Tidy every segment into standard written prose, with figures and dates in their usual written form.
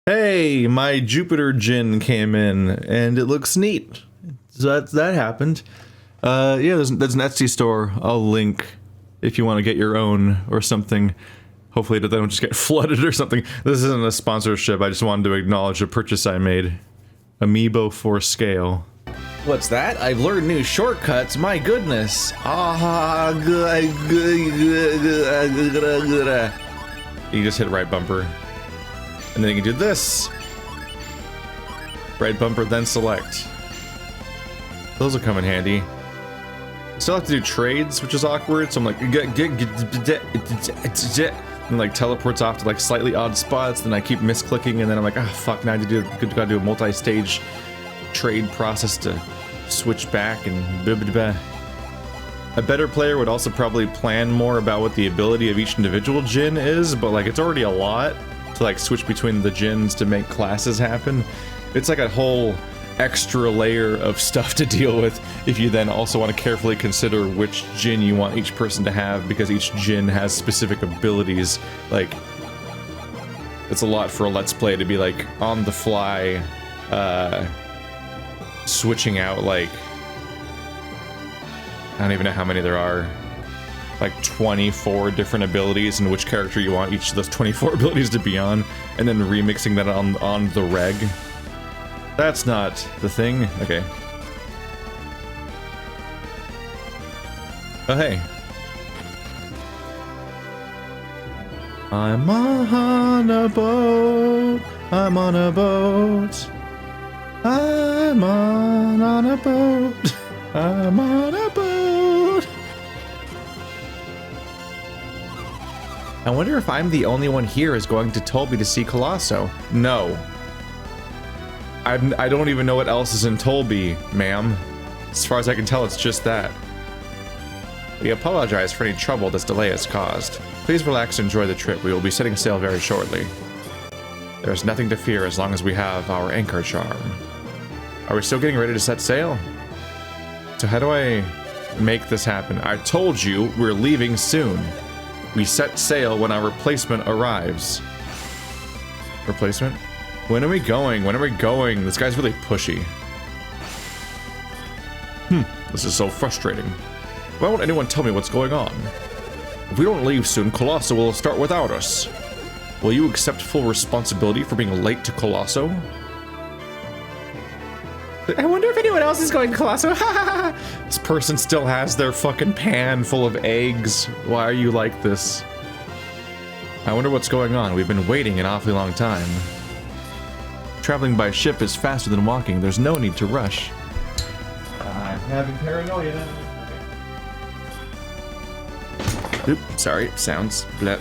Hey, my Jupiter Djinn came in, and it looks neat. So that happened. Yeah, there's an Etsy store. I'll link if you want to get your own or something. Hopefully they don't just get flooded or something. This isn't a sponsorship. I just wanted to acknowledge a purchase I made. Amiibo for scale. What's that? I've learned new shortcuts. My goodness. You just hit right bumper. And then you can do this. Right bumper, then select. Those will come in handy. Still have to do trades, which is awkward. So I'm like, and like teleports off to like slightly odd spots. Then I keep misclicking, and then I'm like, ah, fuck! Now I gotta do a multi-stage trade process to switch back and blah, blah, blah. A better player would also probably plan more about what the ability of each individual Djinn is, but like it's already a lot to like switch between the Djinns to make classes happen. It's like a whole extra layer of stuff to deal with if you then also want to carefully consider which Djinn you want each person to have, because each Djinn has specific abilities. Like, it's a lot for a Let's Play to be like on the fly switching out, like, I don't even know how many there are, like 24 different abilities and which character you want each of those 24 abilities to be on, and then remixing that on the reg. That's not the thing. Okay. Oh, hey. I'm on a boat. I'm on a boat. I'm on a boat. I'm on a boat. I wonder if I'm the only one here is going to Tolby to see Colosso. No. I don't even know what else is in Tolby, ma'am. As far as I can tell, it's just that. We apologize for any trouble this delay has caused. Please relax and enjoy the trip. We will be setting sail very shortly. There is nothing to fear as long as we have our anchor charm. Are we still getting ready to set sail? So how do I make this happen? I told you we're leaving soon. We set sail when our replacement arrives. Replacement? When are we going? When are we going? This guy's really pushy. This is so frustrating. Why won't anyone tell me what's going on? If we don't leave soon, Colosso will start without us. Will you accept full responsibility for being late to Colosso? I wonder if anyone else is going to Colosso. This person still has their fucking pan full of eggs. Why are you like this? I wonder what's going on. We've been waiting an awfully long time. Traveling by ship is faster than walking. There's no need to rush. I'm having paranoia. Oop, sorry. Sounds. Bleh.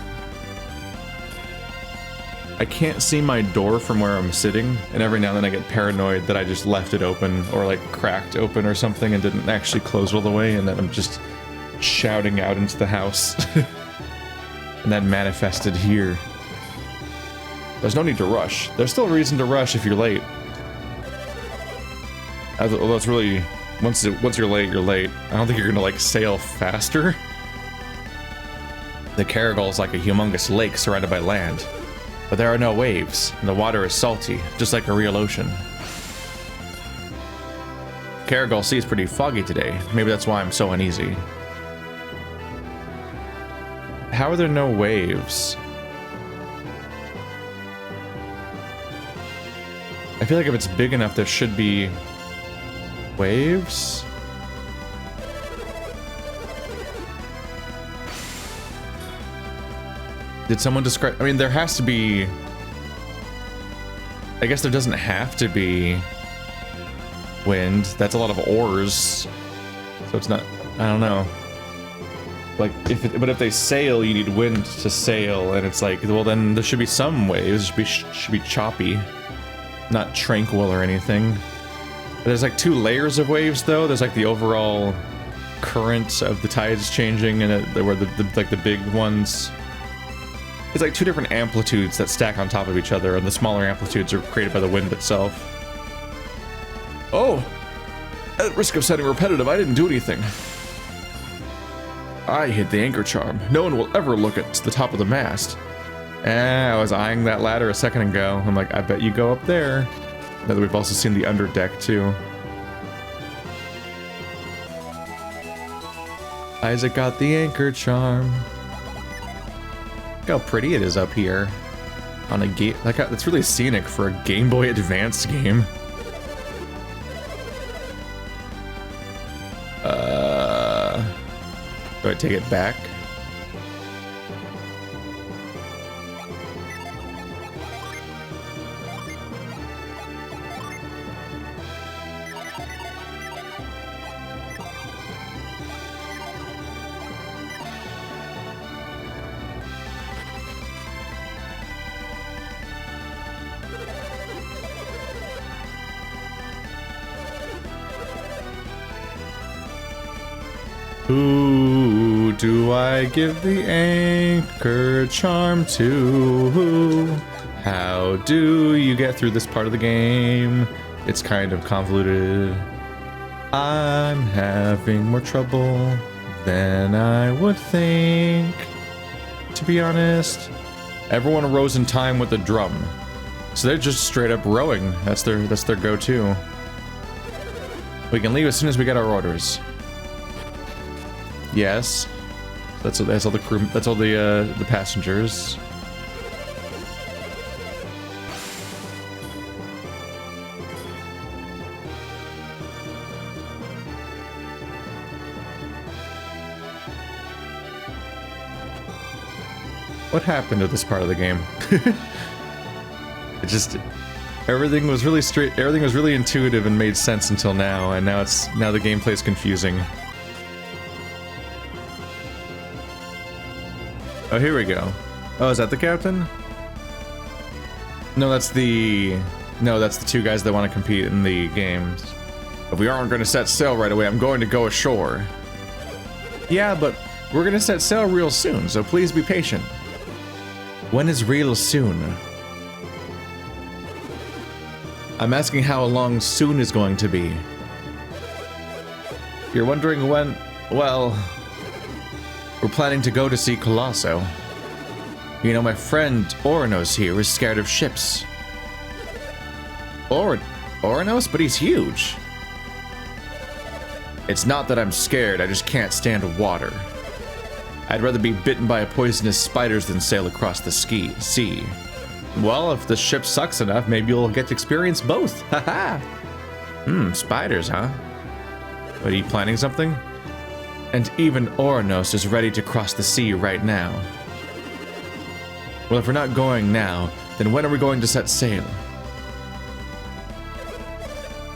I can't see my door from where I'm sitting, and every now and then I get paranoid that I just left it open, or like cracked open or something and didn't actually close all the way, and then I'm just shouting out into the house. And that manifested here. There's no need to rush. There's still a reason to rush if you're late. Although it's really, once you're late, you're late. I don't think you're gonna like sail faster. The Caragol is like a humongous lake surrounded by land. But there are no waves, and the water is salty, just like a real ocean. Caragol Sea is pretty foggy today. Maybe that's why I'm so uneasy. How are there no waves? I feel like if it's big enough, there should be waves. Did someone describe? I mean, there has to be. I guess there doesn't have to be wind. That's a lot of oars. So it's not. I don't know. Like, but if they sail, you need wind to sail, and it's like, well, then there should be some waves. It should be choppy, not tranquil or anything. There's like 2 layers of waves, though. There's like the overall current of the tides changing, and where the big ones. It's like 2 different amplitudes that stack on top of each other, and the smaller amplitudes are created by the wind itself. Oh! At risk of sounding repetitive, I didn't do anything. I hid the anchor charm. No one will ever look at the top of the mast. I was eyeing that ladder a second ago. I'm like, I bet you go up there. Now that we've also seen the underdeck too. Isaac got the anchor charm. Look how pretty it is up here. On a game, like that's really scenic for a Game Boy Advance game. Do I take it back? Who do I give the anchor charm to? How do you get through this part of the game? It's kind of convoluted. I'm having more trouble than I would think, to be honest. Everyone rows in time with the drum. So they're just straight up rowing. That's their go-to. We can leave as soon as we get our orders. Yes, that's all the crew. That's all the passengers. What happened to this part of the game? It just everything was really straight. Everything was really intuitive and made sense until now, and now the gameplay's confusing. Oh, here we go. Oh, is that the captain? No, that's the two guys that want to compete in the games. If we aren't going to set sail right away, I'm going to go ashore. Yeah, but we're going to set sail real soon, so please be patient. When is real soon? I'm asking how long soon is going to be. You're wondering when? Well, we're planning to go to see Colosso. You know, my friend Oranos here is scared of ships. Oranos? But he's huge. It's not that I'm scared, I just can't stand water. I'd rather be bitten by poisonous spiders than sail across the sea. Well, if the ship sucks enough, maybe you'll get to experience both. Haha. Spiders, huh? But are you planning something? And even Oranos is ready to cross the sea right now. Well, if we're not going now, then when are we going to set sail?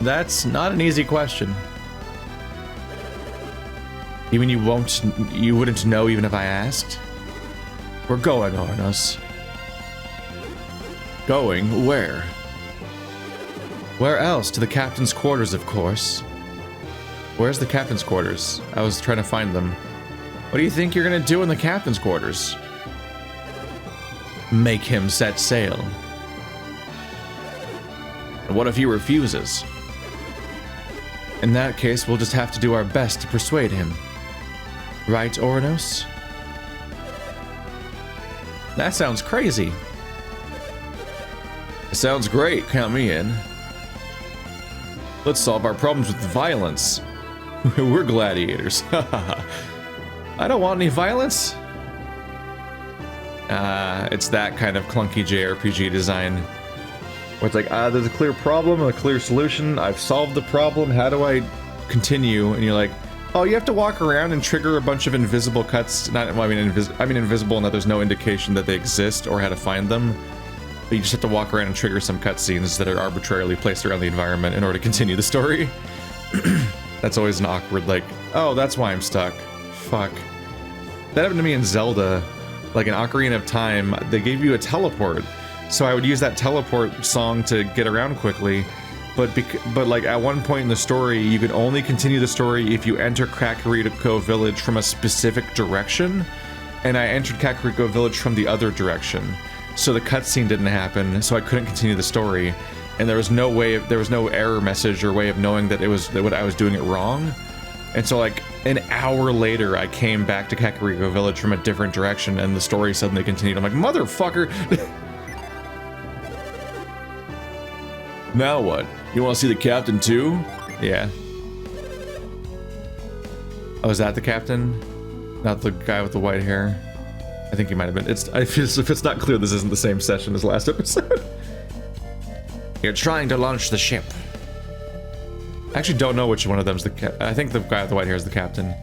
That's not an easy question. You mean you wouldn't know even if I asked? We're going, Oranos. Going where? Where else? To the captain's quarters, of course. Where's the captain's quarters? I was trying to find them. What do you think you're gonna do in the captain's quarters? Make him set sail. And what if he refuses? In that case, we'll just have to do our best to persuade him. Right, Oranos? That sounds crazy. It sounds great, count me in. Let's solve our problems with violence. We're gladiators. I don't want any violence. It's that kind of clunky JRPG design. Where it's like, there's a clear problem and a clear solution. I've solved the problem. How do I continue? And you're like, oh, you have to walk around and trigger a bunch of invisible cuts. Invisible in that there's no indication that they exist or how to find them. But you just have to walk around and trigger some cutscenes that are arbitrarily placed around the environment in order to continue the story. That's always an awkward, like, oh, that's why I'm stuck. Fuck. That happened to me in Zelda. Like in Ocarina of Time, they gave you a teleport. So I would use that teleport song to get around quickly. But like at one point in the story, you could only continue the story if you enter Kakariko Village from a specific direction. And I entered Kakariko Village from the other direction. So the cutscene didn't happen, so I couldn't continue the story. And there was no error message or way of knowing that I was doing it wrong. And so like, An hour later, I came back to Kakariko Village from a different direction, and the story suddenly continued. I'm like, motherfucker! Now what? You want to see the captain too? Yeah. Oh, is that the captain? Not the guy with the white hair? I think he might have been. If it's not clear, this isn't the same session as last episode. You're trying to launch the ship. I actually don't know which one of them's the cap. I think the guy with the white hair is the captain.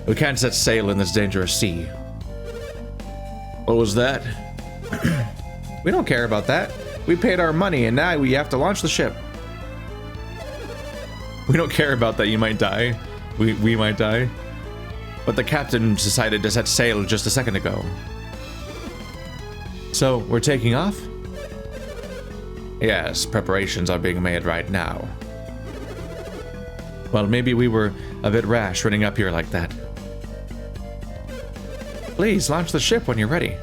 We can't set sail in this dangerous sea. What was that? We don't care about that. We paid our money and now we have to launch the ship. We don't care about that. You might die. We might die. But the captain decided to set sail just a second ago. So, we're taking off? Yes, preparations are being made right now. Well, maybe we were a bit rash running up here like that. Please, launch the ship when you're ready.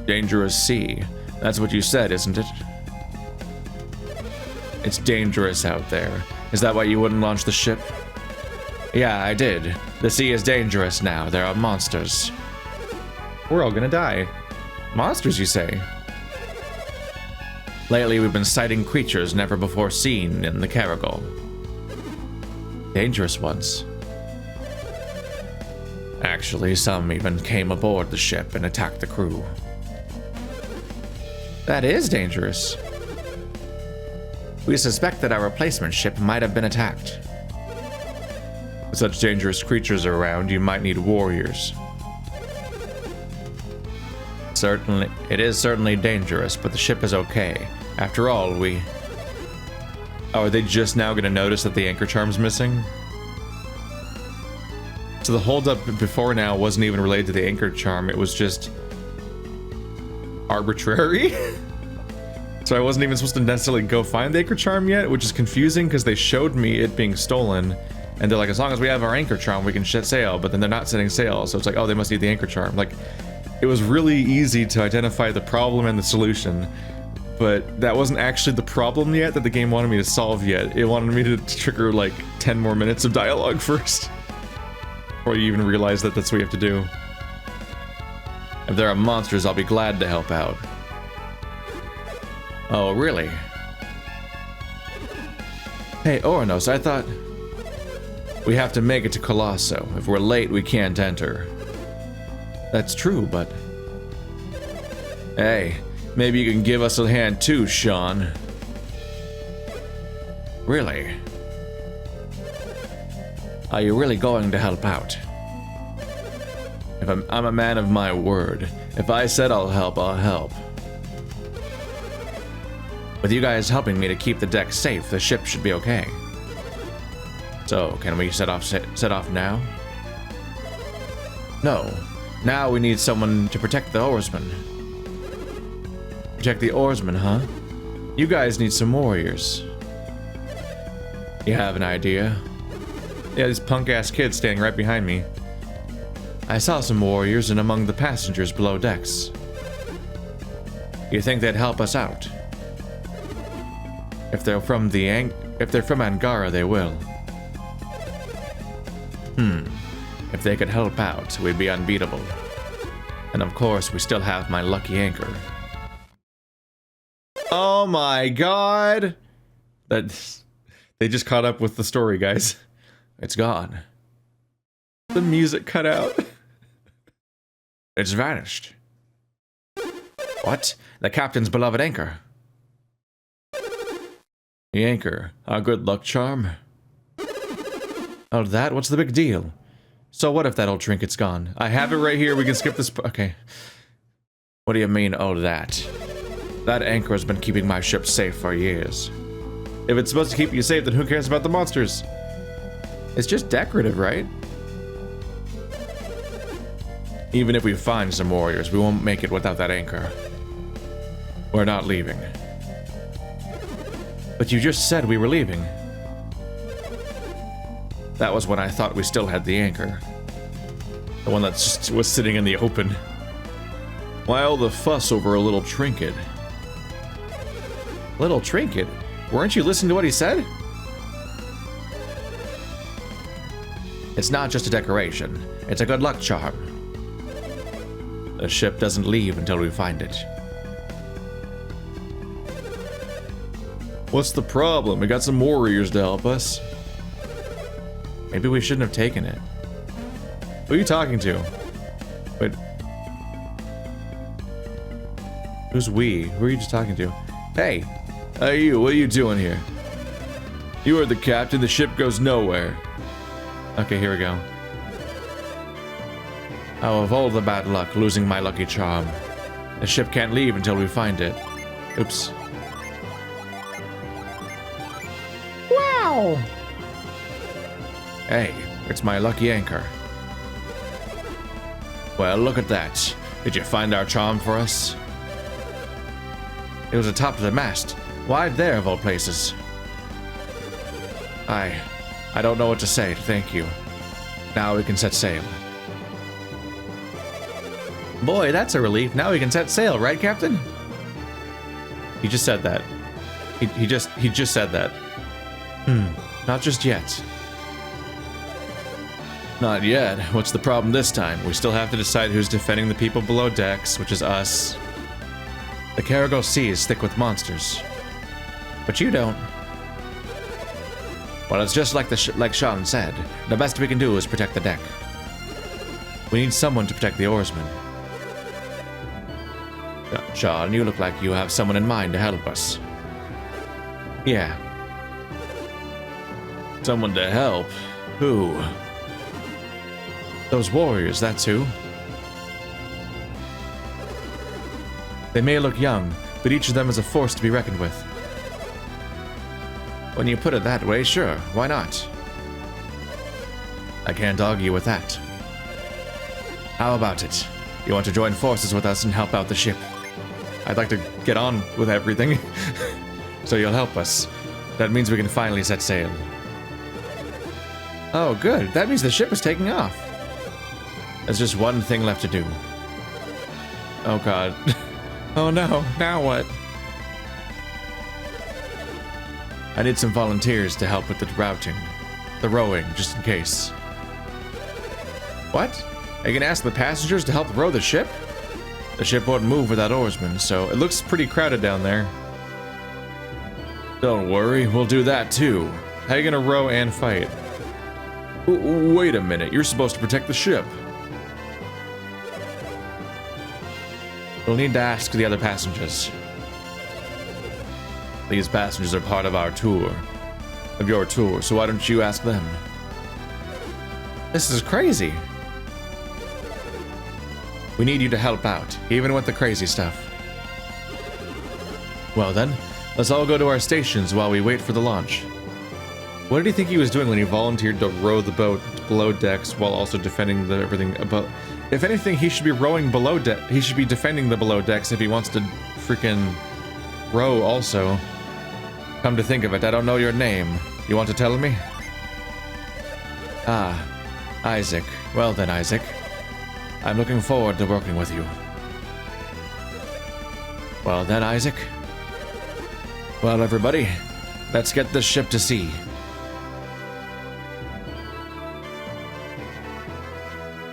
Dangerous sea. That's what you said, isn't it? It's dangerous out there. Is that why you wouldn't launch the ship? Yeah, I did. The sea is dangerous now. There are monsters. We're all gonna die. Monsters, you say? Lately, we've been sighting creatures never before seen in the Caragol. Dangerous ones. Actually, some even came aboard the ship and attacked the crew. That is dangerous. We suspect that our replacement ship might have been attacked. With such dangerous creatures around, you might need warriors. Certainly, it is certainly dangerous, but the ship is okay. After all, Oh, are they just now going to notice that the anchor charm's missing? So the holdup before now wasn't even related to the anchor charm, it was just arbitrary? So I wasn't even supposed to necessarily go find the anchor charm yet, which is confusing because they showed me it being stolen, and they're like, as long as we have our anchor charm, we can set sail, but then they're not setting sail, so it's like, oh, they must need the anchor charm. Like, it was really easy to identify the problem and the solution, but that wasn't actually the problem yet that the game wanted me to solve yet. It wanted me to trigger like 10 more minutes of dialogue first, before you even realize that that's what you have to do. If there are monsters, I'll be glad to help out. Oh, really? Hey, Oranos, I thought... We have to make it to Colosso. If we're late, we can't enter. That's true, but... Hey, maybe you can give us a hand too, Sean. Really? Are you really going to help out? If I'm a man of my word. If I said I'll help, I'll help. With you guys helping me to keep the deck safe, the ship should be okay. So, can we set off now? No. Now we need someone to protect the oarsmen. Protect the oarsmen, huh? You guys need some warriors. You have an idea? Yeah, these punk-ass kids standing right behind me. I saw some warriors and among the passengers below decks. You think they'd help us out? If they're from Angara, they will. If they could help out, we'd be unbeatable. And of course, we still have my lucky anchor. Oh my god! They just caught up with the story, guys. It's gone. The music cut out. It's vanished. What? The captain's beloved anchor. The anchor, our good luck charm. Oh, that? What's the big deal? So what if that old trinket's gone? I have it right here, we can skip this. Okay. What do you mean, oh, that? That anchor has been keeping my ship safe for years. If it's supposed to keep you safe, then who cares about the monsters? It's just decorative, right? Even if we find some warriors, we won't make it without that anchor. We're not leaving. But you just said we were leaving. That was when I thought we still had the anchor. The one that just was sitting in the open. Why all the fuss over a little trinket? Little trinket? Weren't you listening to what he said? It's not just a decoration. It's a good luck charm. The ship doesn't leave until we find it. What's the problem? We got some warriors to help us. Maybe we shouldn't have taken it. Who are you talking to? Wait. Who's we? Who are you just talking to? Hey! Hey you, what are you doing here? You are the captain, the ship goes nowhere. Okay, here we go. Oh, of all the bad luck, losing my lucky charm. The ship can't leave until we find it. Oops. Wow! Hey, it's my lucky anchor. Well, look at that. Did you find our charm for us? It was atop of the mast. Wide there, of all places. I don't know what to say. Thank you. Now we can set sail. Boy, that's a relief. Now we can set sail, right, Captain? He just said that. He just said that. Not just yet. Not yet. What's the problem this time? We still have to decide who's defending the people below decks, which is us. The Cargo Sea is thick with monsters. But you don't. Well, it's just like Sean said. The best we can do is protect the deck. We need someone to protect the oarsmen. Sean, you look like you have someone in mind to help us. Yeah. Someone to help? Who? Those warriors, that's who. They may look young, but each of them is a force to be reckoned with. When you put it that way, sure, why not? I can't argue with that. How about it? You want to join forces with us and help out the ship? I'd like to get on with everything. So you'll help us. That means we can finally set sail. Oh, good. That means the ship is taking off. There's just one thing left to do. Oh, God. Oh, no. Now what? I need some volunteers to help with the routing. The rowing, just in case. What? Are you gonna ask the passengers to help row the ship? The ship won't move without oarsmen, so It looks pretty crowded down there. don't worry, we'll do that too. How are you gonna row and fight? Wait a minute, you're supposed to protect the ship. We'll need to ask the other passengers. These passengers are part of our tour. Of your tour, so why don't you ask them? This is crazy. We need you to help out, even with the crazy stuff. Well then, let's all go to our stations while we wait for the launch. What did he think he was doing when he volunteered to row the boat below decks while also defending everything above? If anything, he should be rowing below deck. He should be defending the below decks if he wants to freaking row also. Come to think of it, I don't know your name. You want to tell me? Ah, Isaac. Well then, Isaac. I'm looking forward to working with you. Well then, Isaac. Well, everybody, let's get this ship to sea.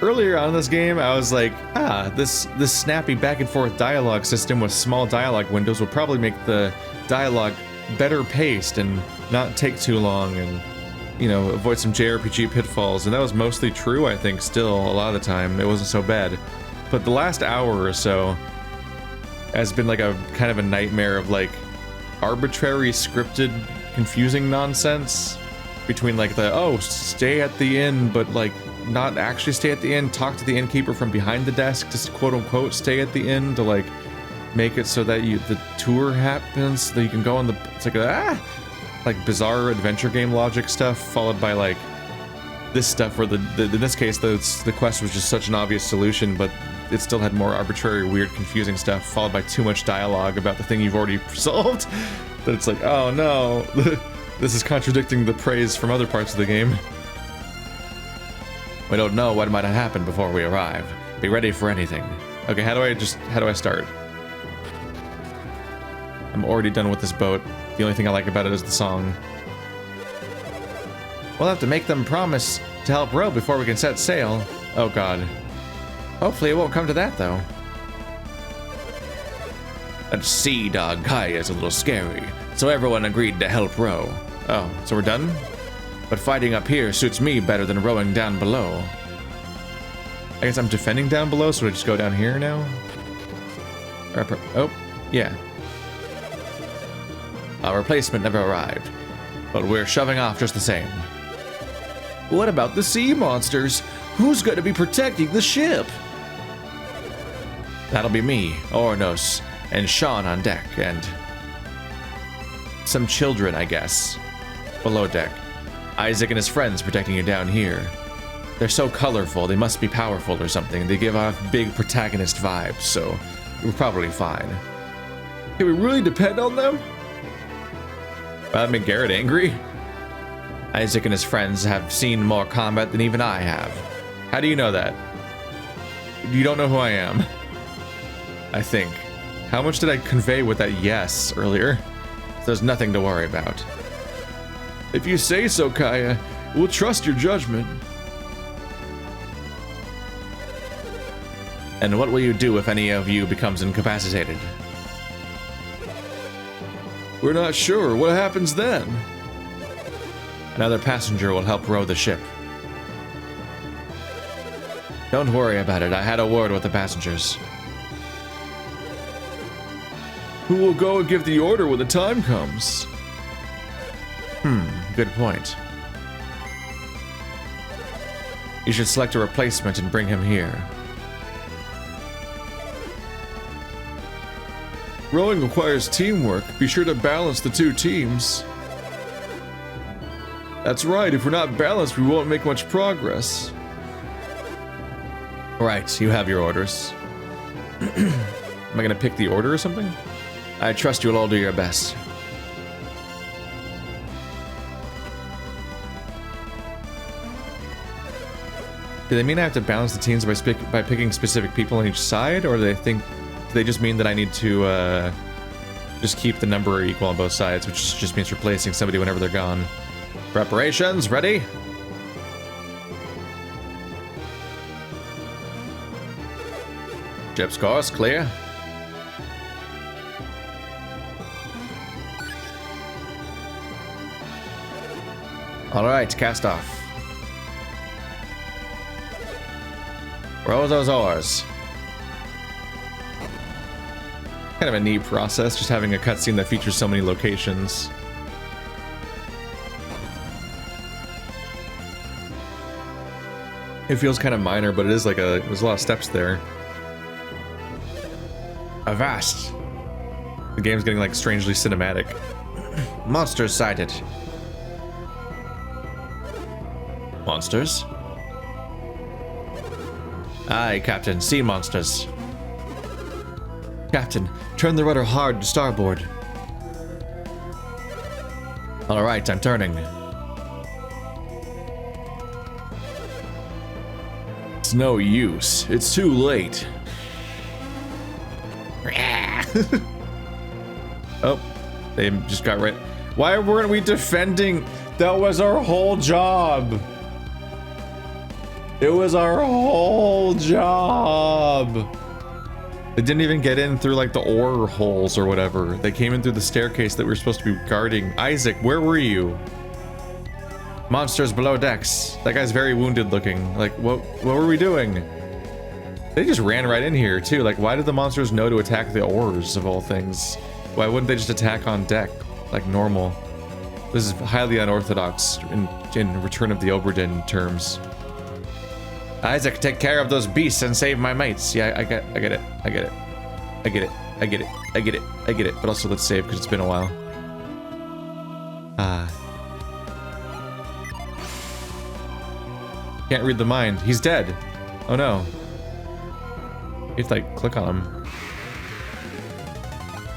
Earlier on in this game, I was like, this snappy back and forth dialogue system with small dialogue windows will probably make the dialogue better paced and not take too long and, you know, avoid some JRPG pitfalls. And that was mostly true, I think, still, a lot of the time. It wasn't so bad. But the last hour or so has been like a kind of a nightmare of like arbitrary scripted confusing nonsense between like the, oh, stay at the inn, but like not actually stay at the inn, talk to the innkeeper from behind the desk to quote unquote stay at the inn to like make it so that the tour happens so that you can go on the, it's like bizarre adventure game logic stuff followed by like this stuff where in this case the quest was just such an obvious solution, but it still had more arbitrary, weird, confusing stuff followed by too much dialogue about the thing you've already solved that it's like, oh no, this is contradicting the praise from other parts of the game. We don't know what might have happened before we arrive. Be ready for anything. Okay, how do I start? I'm already done with this boat. The only thing I like about it is the song. We'll have to make them promise to help row before we can set sail. Oh god. Hopefully it won't come to that though. That sea dog Kaya is a little scary, so everyone agreed to help row. Oh, so we're done? But fighting up here suits me better than rowing down below. I guess I'm defending down below, so I just go down here now? Oh, yeah. Our replacement never arrived, but we're shoving off just the same. What about the sea monsters? Who's going to be protecting the ship? That'll be me, Ornos, and Sean on deck, and some children, I guess, below deck. Isaac and his friends protecting you down here. They're so colorful, they must be powerful or something. They give off big protagonist vibes, so we're probably fine. Can we really depend on them? Well, that made Garrett angry. Isaac and his friends have seen more combat than even I have. How do you know that? You don't know who I am. I think. How much did I convey with that yes earlier? There's nothing to worry about. If you say so, Kaya, we'll trust your judgment. And what will you do if any of you becomes incapacitated? We're not sure. What happens then? Another passenger will help row the ship. Don't worry about it. I had a word with the passengers. Who will go and give the order when the time comes? Good point. You should select a replacement and bring him here. Rowing requires teamwork. Be sure to balance the two teams. That's right. If we're not balanced, we won't make much progress. Right, you have your orders. Am I gonna pick the order or something? I trust you'll all do your best. Do they mean I have to balance the teams by picking specific people on each side, or do they just mean that I need to just keep the number equal on both sides, which just means replacing somebody whenever they're gone? Preparations, ready? Ship's course, clear. Alright, cast off. Row those oars. Kind of a neat process, just having a cutscene that features so many locations. It feels kind of minor, but it is like there's a lot of steps there. Avast! The game's getting like strangely cinematic. Monsters sighted. Monsters? Aye, Captain. Sea monsters. Captain, turn the rudder hard to starboard. Alright, I'm turning. It's no use. It's too late. Oh, they just got right. Why weren't we defending? That was our whole job. It was our whole job. They didn't even get in through like the oar holes or whatever. They came in through the staircase that we were supposed to be guarding. Isaac, where were you? Monsters below decks. That guy's very wounded looking. Like, what were we doing? They just ran right in here too. Like, why did the monsters know to attack the oars of all things? Why wouldn't they just attack on deck like normal? This is highly unorthodox in Return of the Obra Dinn terms. Isaac, take care of those beasts and save my mates. Yeah, I get it. I get it. I get it. I get it. I get it. I get it. But also let's save because it's been a while. Can't read the mind. He's dead. Oh no. You have to like click on him.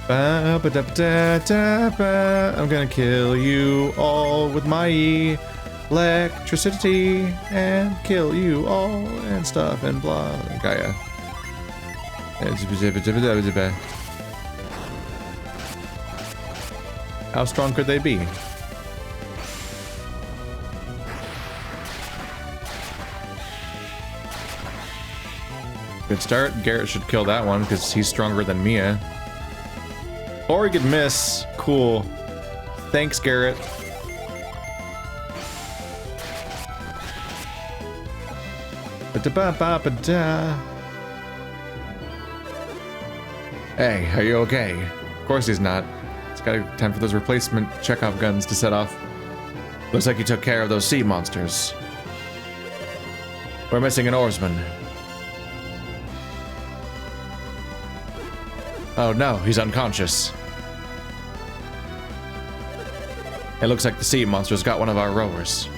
I'm gonna kill you all with my electricity and kill you all and stuff and blah. Gaia. How strong could they be? Good start. Garrett should kill that one because he's stronger than Mia. Or he could miss. Cool. Thanks, Garrett. Ba-da-ba-ba-ba-da. Hey, are you okay? Of course he's not. It's got time for those replacement Chekhov guns to set off. Looks like you took care of those sea monsters. We're missing an oarsman. Oh no, he's unconscious. It looks like the sea monster's got one of our rowers.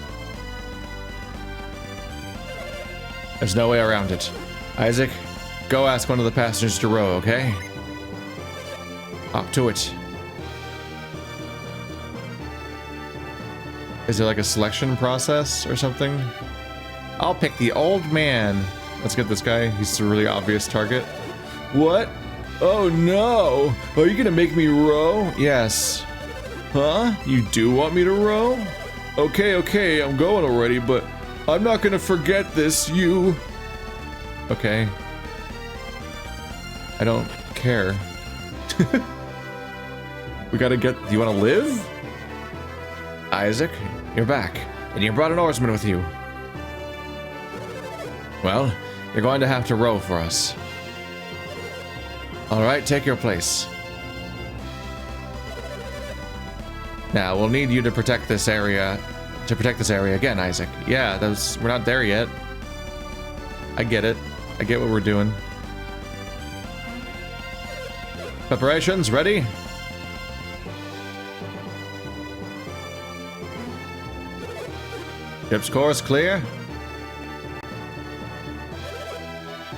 There's no way around it. Isaac, go ask one of the passengers to row, okay? Up to it. Is there like a selection process or something? I'll pick the old man. Let's get this guy. He's a really obvious target. What? Oh no! Are you gonna make me row? Yes. Huh? You do want me to row? Okay, I'm going already, but I'm not gonna forget this, you... Okay. I don't care. We gotta get... Do you wanna live? Isaac, you're back, and you brought an oarsman with you. Well, you're going to have to row for us. Alright, take your place. Now, we'll need you to protect this area. Again, Isaac. Yeah, we're not there yet. I get it. I get what we're doing. Preparations, ready? Ship's course clear.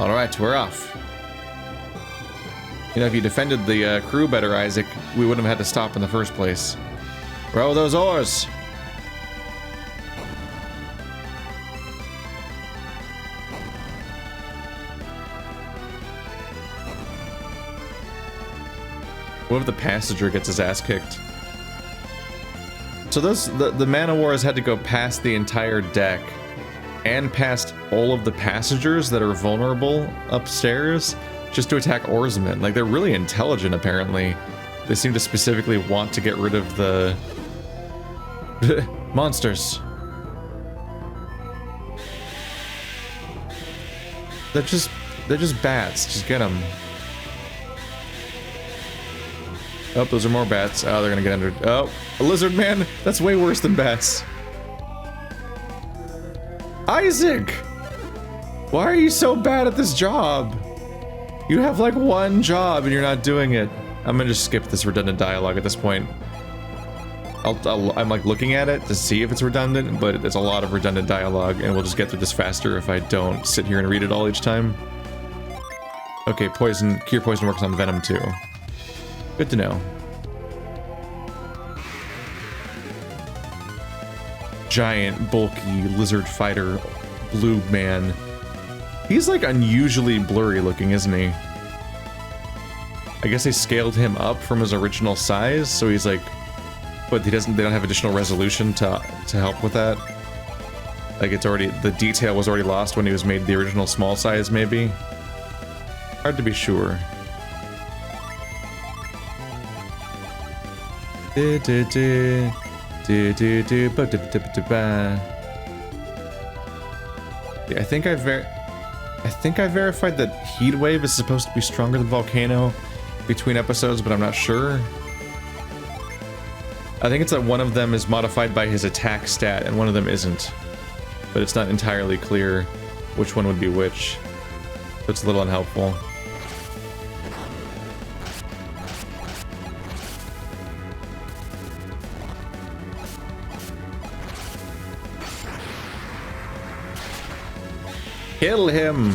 Alright, we're off. You know, if you defended the crew better, Isaac, we wouldn't have had to stop in the first place. Row those oars! What if the passenger gets his ass kicked? So the man of war has had to go past the entire deck and past all of the passengers that are vulnerable upstairs just to attack oarsmen. Like, they're really intelligent, apparently. They seem to specifically want to get rid of the monsters. They're just bats. Just get them. Oh, those are more bats. Oh, they're gonna get under. Oh, a lizard man. That's way worse than bats. Isaac! Why are you so bad at this job? You have like one job and you're not doing it. I'm gonna just skip this redundant dialogue at this point. I'm like looking at it to see if it's redundant, but it's a lot of redundant dialogue, and we'll just get through this faster if I don't sit here and read it all each time. Okay, cure poison works on venom too. Good to know. Giant, bulky, lizard fighter, blue man. He's like unusually blurry looking, isn't he? I guess they scaled him up from his original size, so he's like... But they don't have additional resolution to help with that. Like, it's already... The detail was already lost when he was made the original small size, maybe? Hard to be sure. I think I verified that Heatwave is supposed to be stronger than Volcano between episodes, but I'm not sure. I think it's that one of them is modified by his attack stat and one of them isn't. But it's not entirely clear which one would be which. So it's a little unhelpful. Kill him!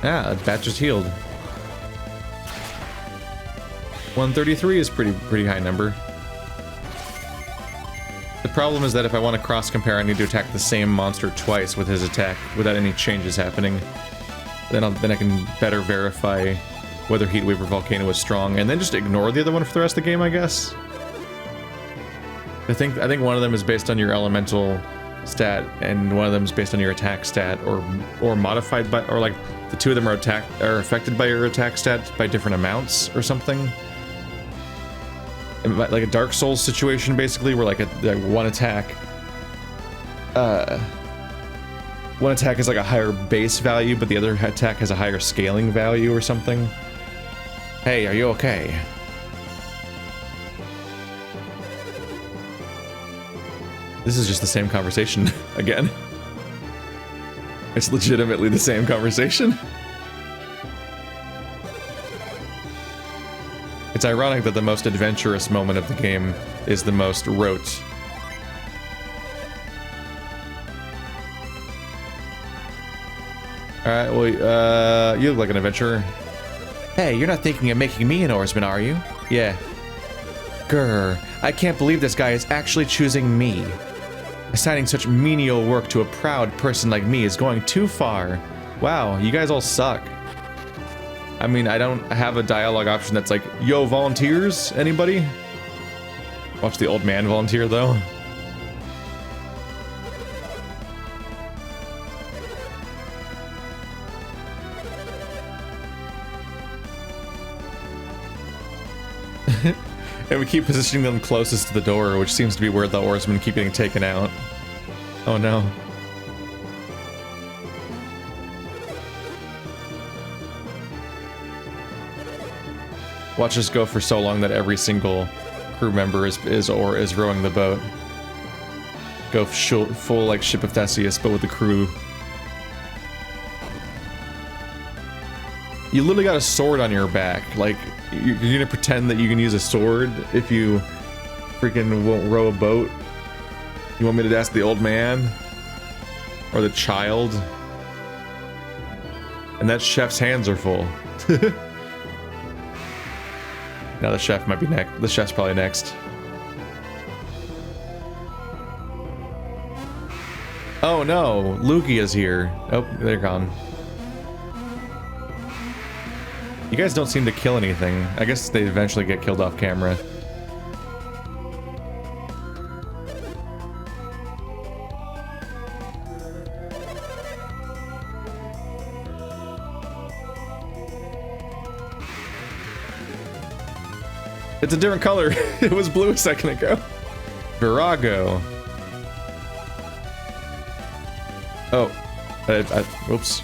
Ah, that bat just healed. 133 is pretty high number. The problem is that if I want to cross-compare, I need to attack the same monster twice with his attack without any changes happening. Then I can better verify whether Heatwave or Volcano was strong, and then just ignore the other one for the rest of the game, I guess. I think one of them is based on your elemental stat, and one of them is based on your attack stat, or modified by, or like the two of them are affected by your attack stat by different amounts or something. Like a Dark Souls situation, basically, where like one attack is like a higher base value, but the other attack has a higher scaling value or something. Hey, are you okay? This is just the same conversation again. It's legitimately the same conversation. It's ironic that the most adventurous moment of the game is the most rote. Alright, well, you look like an adventurer. Hey, you're not thinking of making me an oarsman, are you? Yeah. Grr, I can't believe this guy is actually choosing me. Assigning such menial work to a proud person like me is going too far. Wow, you guys all suck. I mean, I don't have a dialogue option that's like, yo, volunteers? Anybody? Watch the old man volunteer, though. And we keep positioning them closest to the door, which seems to be where the oarsmen keep getting taken out. Oh no. Watch us go for so long that every single crew member is rowing the boat. Go full like Ship of Theseus, but with the crew. You literally got a sword on your back. Like, you're gonna pretend that you can use a sword if you freaking won't row a boat? You want me to ask the old man? Or the child? And that chef's hands are full. Now the chef might be next. The chef's probably next. Oh no, Lugia's here. Oh, they're gone. You guys don't seem to kill anything. I guess they eventually get killed off camera. It's a different color. It was blue a second ago. Virago. Oh. Oops.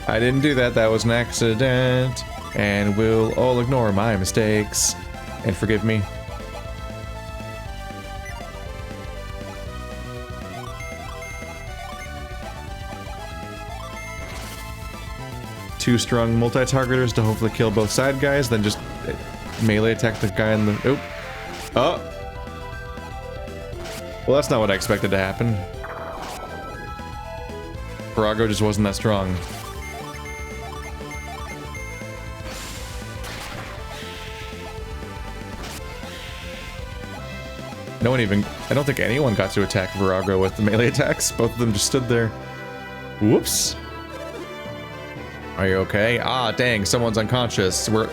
I didn't do that. That was an accident. And we'll all ignore my mistakes. And forgive me. Two strong multi-targeters to hopefully kill both side guys, then just melee attack the guy in the... Oop. Oh! Well, that's not what I expected to happen. Virago just wasn't that strong. No one even... I don't think anyone got to attack Virago with the melee attacks. Both of them just stood there. Whoops. Are you okay? Ah, dang, someone's unconscious. We're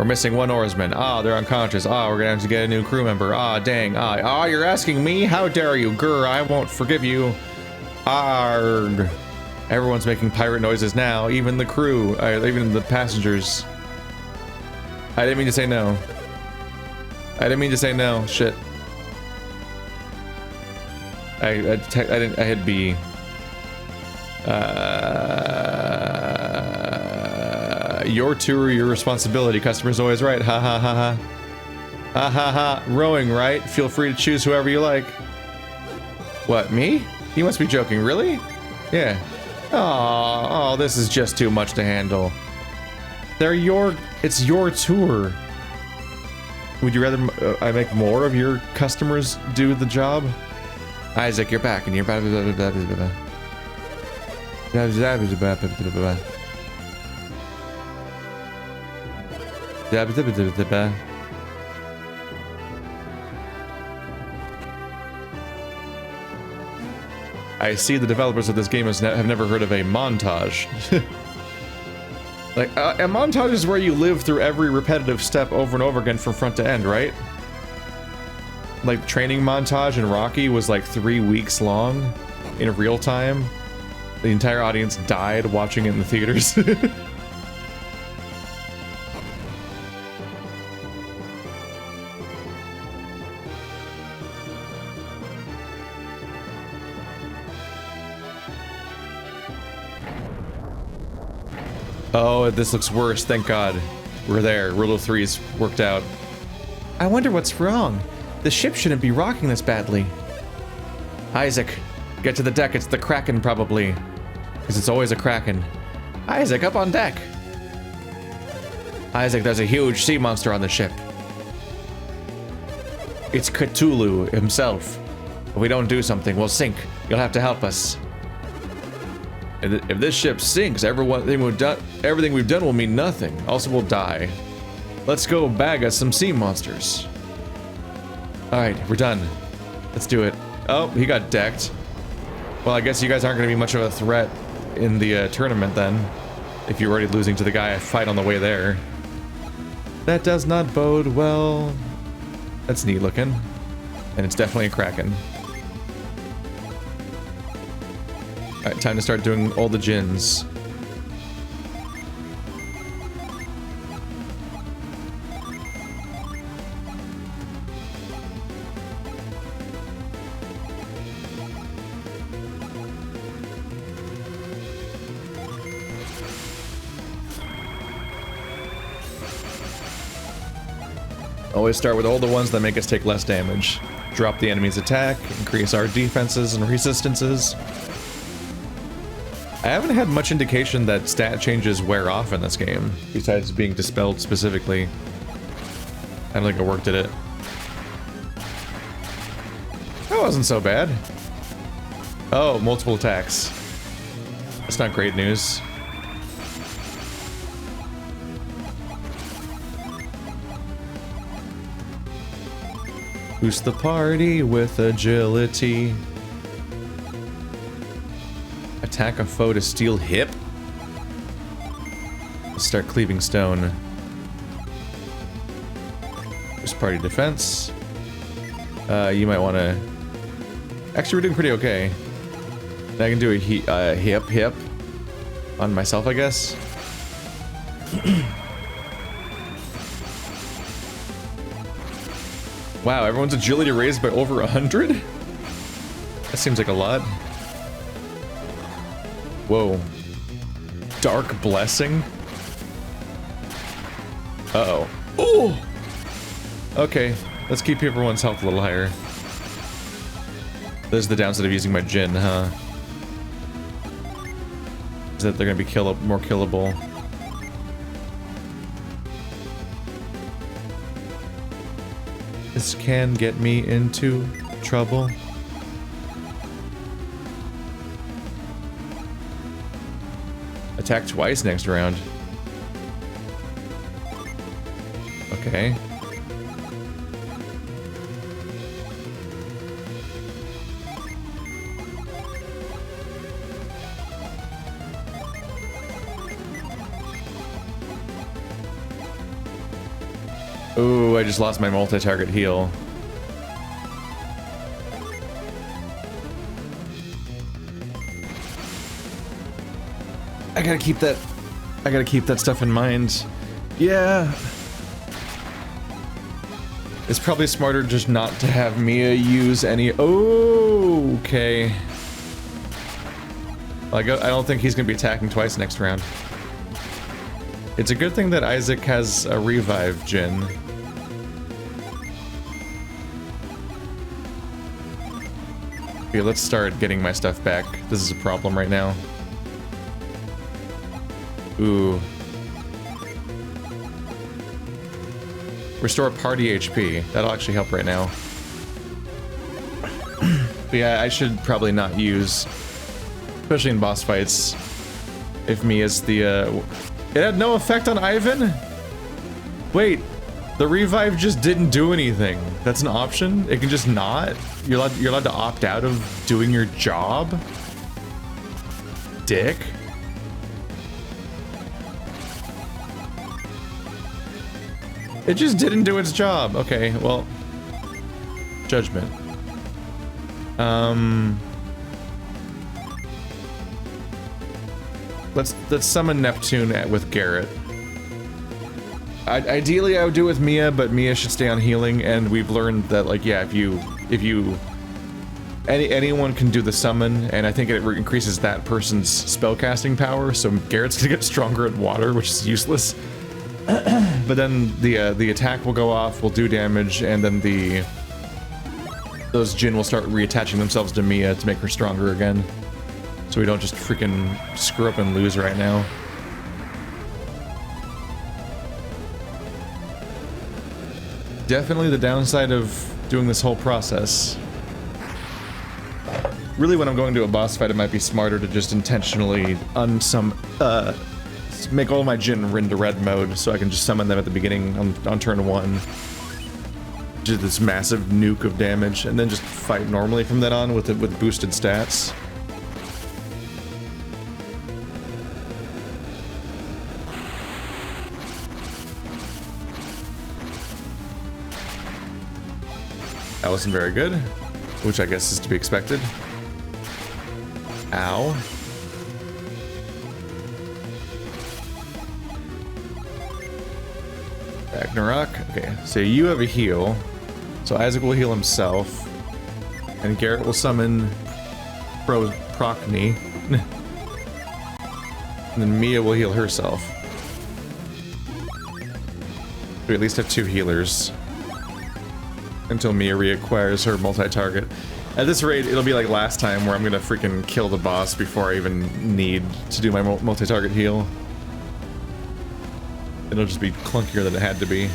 missing one oarsman. Ah, they're unconscious. Ah, we're gonna have to get a new crew member. Ah, dang. Ah, you're asking me? How dare you? Grr, I won't forgive you. Arg. Everyone's making pirate noises now. Even the crew. Even the passengers. I didn't mean to say no. I didn't mean to say no. Shit. I hit B. Your tour, your responsibility. Customer's always right. Ha ha ha ha. Ha ha ha. Rowing, right? Feel free to choose whoever you like. What, me? You must be joking, really? Yeah. Oh, this is just too much to handle. It's your tour. Would you rather I make more of your customers do the job? Isaac, you're back and you're blah blah blah blah blah blah. I see the developers of this game have never heard of a montage. Like, a montage is where you live through every repetitive step over and over again from front to end, right? Like, training montage in Rocky was like 3 weeks long in real time. The entire audience died watching it in the theaters. Oh, this looks worse, thank God. We're there, Rule of Three's worked out. I wonder what's wrong. The ship shouldn't be rocking this badly. Isaac, get to the deck, it's the Kraken probably. Because it's always a Kraken. Isaac, up on deck! Isaac, there's a huge sea monster on the ship. It's Cthulhu himself. If we don't do something, we'll sink. You'll have to help us. If this ship sinks, everything we've done will mean nothing. Also, we'll die. Let's go bag us some sea monsters. Alright, we're done. Let's do it. Oh, he got decked. Well, I guess you guys aren't going to be much of a threat in the tournament then. If you're already losing to the guy I fight on the way there. That does not bode well. That's neat looking. And it's definitely a Kraken. Alright, time to start doing all the Djinns. Always start with all the ones that make us take less damage. Drop the enemy's attack, increase our defenses and resistances. I haven't had much indication that stat changes wear off in this game, besides being dispelled specifically. I don't think I worked at it. That wasn't so bad. Oh, multiple attacks. That's not great news. Boost the party with agility. Attack a foe to steal hip. Let's start cleaving stone. Boost party defense. You might want to... Actually, we're doing pretty okay. I can do a hip on myself, I guess. Wow, everyone's agility raised by over 100? That seems like a lot. Whoa. Dark Blessing? Uh-oh. Ooh! Okay, let's keep everyone's health a little higher. There's the downside of using my Djinn, huh? Is that they're gonna be more killable. This can get me into trouble. Attack twice next round. Okay. Ooh, I just lost my multi-target heal. I gotta keep that stuff in mind. Yeah. It's probably smarter just not to have Mia use any... Oh, okay. I don't think he's gonna be attacking twice next round. It's a good thing that Isaac has a revive Djinn. Okay, let's start getting my stuff back. This is a problem right now. Ooh. Restore party HP. That'll actually help right now. But yeah, I should probably not use, especially in boss fights, if Mia's the, It had no effect on Ivan? Wait, the revive just didn't do anything. That's an option? It can just not? You're allowed to opt out of doing your job? Dick? It just didn't do its job. Okay, well, judgment. Let's summon Neptune with Garrett. Ideally, I would do it with Mia, but Mia should stay on healing, and we've learned that, like, yeah, anyone can do the summon, and I think it increases that person's spellcasting power, so Garrett's gonna get stronger at water, which is useless. But then the attack will go off, will do damage, and then those Djinn will start reattaching themselves to Mia to make her stronger again. So we don't just freaking screw up and lose right now. Definitely the downside of doing this whole process. Really, when I'm going to a boss fight, it might be smarter to just intentionally make all my Djinn into red mode, so I can just summon them at the beginning on turn 1. Just this massive nuke of damage, and then just fight normally from then on with boosted stats. That wasn't very good, which I guess is to be expected. Ow. Ragnarok. Okay, so you have a heal. So Isaac will heal himself. And Garrett will summon Procne. And then Mia will heal herself. We at least have 2 healers. Until Mia reacquires her multi-target. At this rate, it'll be like last time where I'm gonna freaking kill the boss before I even need to do my multi-target heal. It'll just be clunkier than it had to be.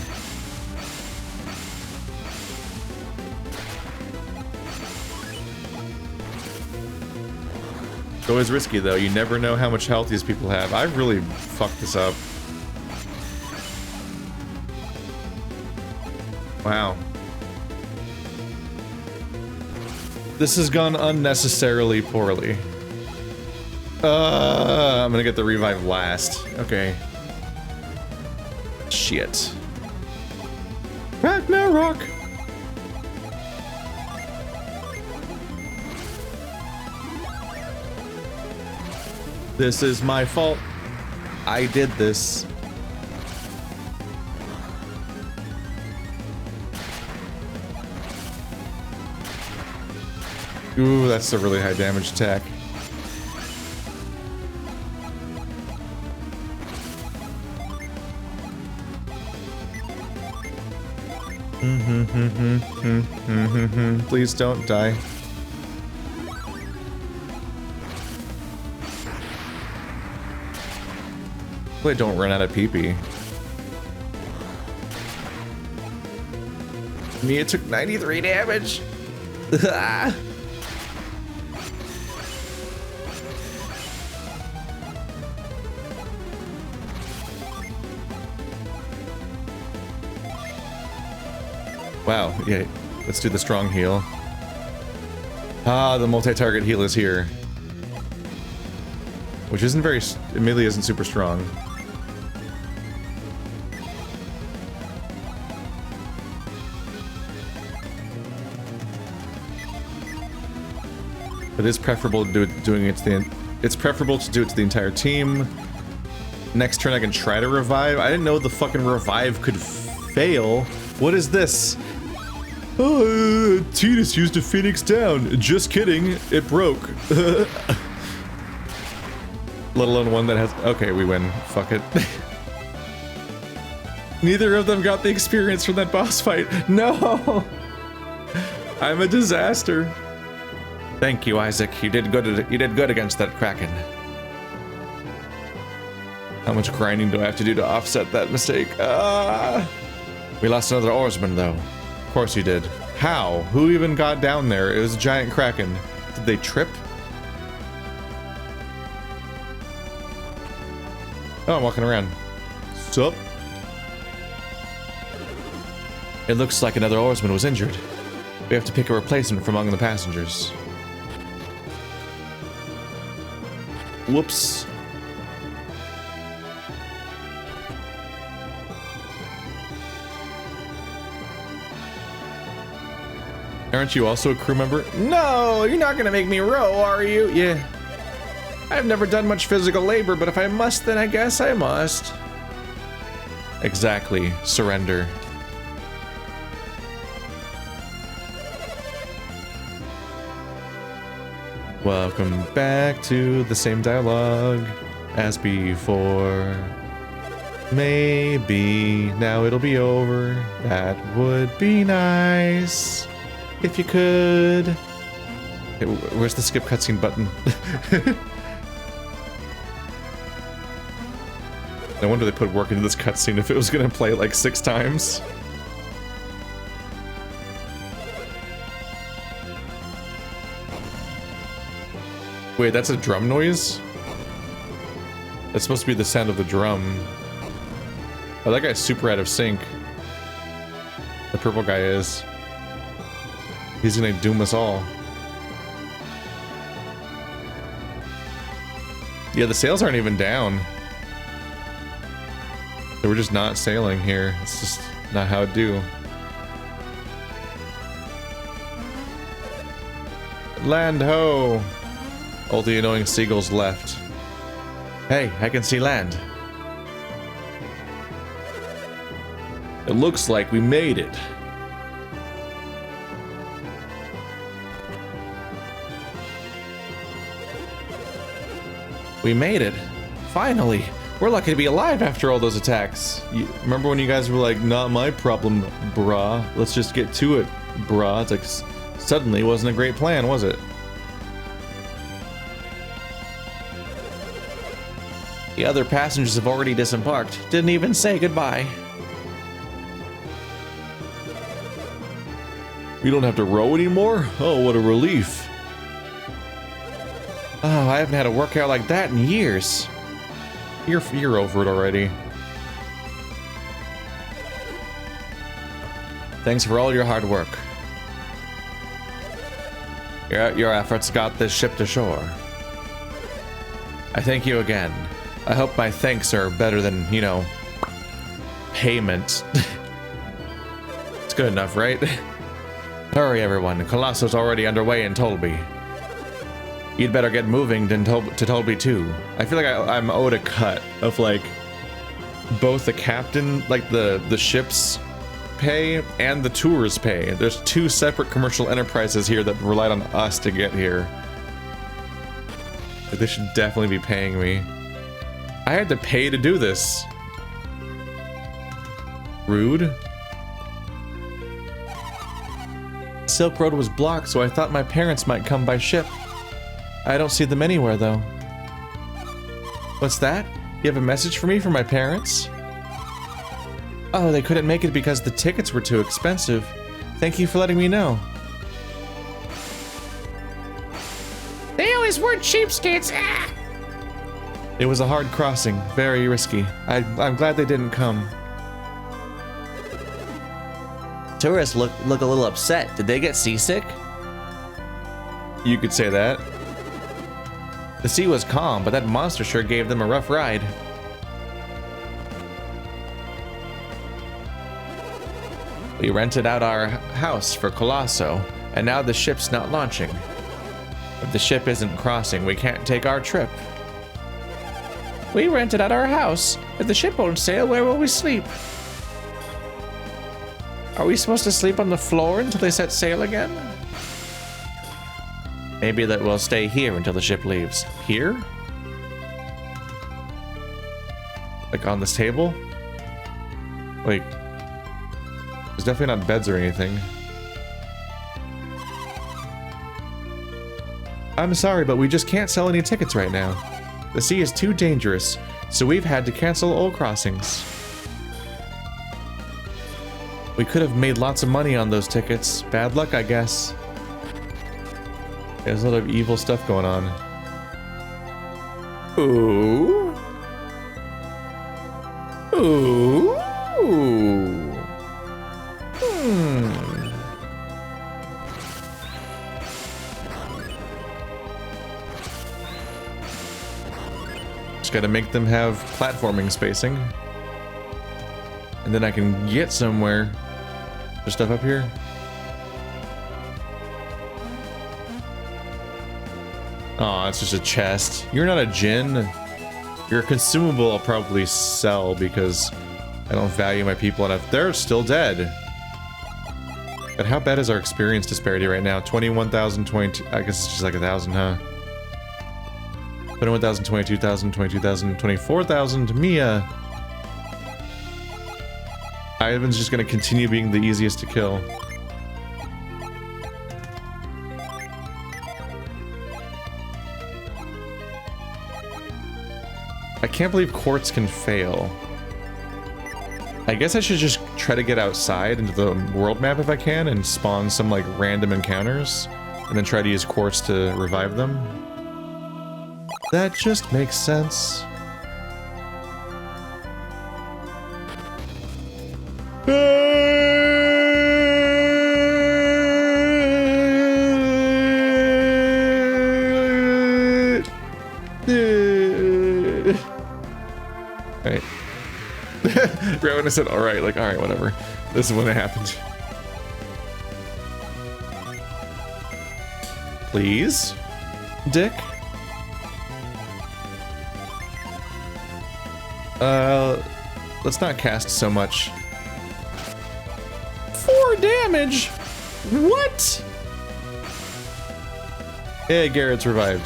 It's always risky though, you never know how much health these people have. I really fucked this up. Wow. This has gone unnecessarily poorly. I'm gonna get the revive last. Okay. Shit. Ragnarok! This is my fault. I did this. Ooh, that's a really high damage attack. Please don't die. Hopefully I don't run out of PP. Mia took 93 damage. Wow, yeah, let's do the strong heal. Ah, the multi-target heal is here. Which isn't very, admittedly isn't super strong. But it's preferable to do it, it's preferable to do it to the entire team. Next turn I can try to revive. I didn't know the fucking revive could fail. What is this? Oh, Tidus used a Phoenix down. Just kidding. It broke. Let alone one that has... Okay, we win. Fuck it. Neither of them got the experience from that boss fight. No! I'm a disaster. Thank you, Isaac. You did good against that Kraken. How much grinding do I have to do to offset that mistake? We lost another oarsman, though. Of course you did. How? Who even got down there? It was a giant Kraken. Did they trip? Oh, I'm walking around. Sup? It looks like another oarsman was injured. We have to pick a replacement from among the passengers. Whoops. Aren't you also a crew member? No, you're not gonna make me row, are you? Yeah. I've never done much physical labor, but if I must, then I guess I must. Exactly. Surrender. Welcome back to the same dialogue as before. Maybe now it'll be over. That would be nice. If you could. Okay, where's the skip cutscene button? No wonder they put work into this cutscene if it was gonna play like 6 times. Wait, that's a drum noise? That's supposed to be the sound of the drum. Oh, that guy's super out of sync. The purple guy is. He's gonna doom us all. Yeah, the sails aren't even down. So we're just not sailing here. It's just not how it do. Land ho! All the annoying seagulls left. Hey, I can see land. It looks like we made it. We made it. Finally. We're lucky to be alive after all those attacks. Remember when you guys were like, not my problem, brah. Let's just get to it, brah. It's like, suddenly it wasn't a great plan, was it? The other passengers have already disembarked. Didn't even say goodbye. We don't have to row anymore? Oh, what a relief. Oh, I haven't had a workout like that in years. You're over it already. Thanks for all your hard work. Your efforts got this ship to shore. I thank you again. I hope my thanks are better than, you know, payment. It's good enough, right? Hurry, everyone. Colosso's already underway in Tolby. You'd better get moving to Tolby too. I feel like I'm owed a cut of like both the captain, like the ship's pay and the tour's pay. There's 2 separate commercial enterprises here that relied on us to get here. They should definitely be paying me. I had to pay to do this. Rude. Silk Road was blocked, so I thought my parents might come by ship. I don't see them anywhere, though. What's that? You have a message for me from my parents? Oh, they couldn't make it because the tickets were too expensive. Thank you for letting me know. They always were cheapskates. Ah! It was a hard crossing, very risky. I'm glad they didn't come. Tourists look a little upset. Did they get seasick? You could say that. The sea was calm, but that monster sure gave them a rough ride. We rented out our house for Colosso, and now the ship's not launching. If the ship isn't crossing, we can't take our trip. We rented out our house. If the ship won't sail, where will we sleep? Are we supposed to sleep on the floor until they set sail again? Maybe that we'll stay here until the ship leaves. Here? Like on this table? Like, there's definitely not beds or anything. I'm sorry, but we just can't sell any tickets right now. The sea is too dangerous, so we've had to cancel all crossings. We could have made lots of money on those tickets. Bad luck, I guess. There's a lot of evil stuff going on. Ooh. Ooh. Just gotta make them have platforming spacing. And then I can get somewhere. There's stuff up here. Oh, it's just a chest. You're not a Djinn. You're a consumable I'll probably sell because I don't value my people enough. They're still dead. But how bad is our experience disparity right now? 21,000, 22... I guess it's just like 1,000, huh? 21,000, 22,000, 22,000, 24,000. Mia. Ivan's just gonna continue being the easiest to kill. I can't believe quartz can fail. I guess I should just try to get outside into the world map if I can and spawn some like random encounters and then try to use quartz to revive them. That just makes sense. Right. Right when I said alright, like alright, whatever. This is when it happened. Please? Dick? Let's not cast so much. 4 damage? What? Hey, Garrett's revived.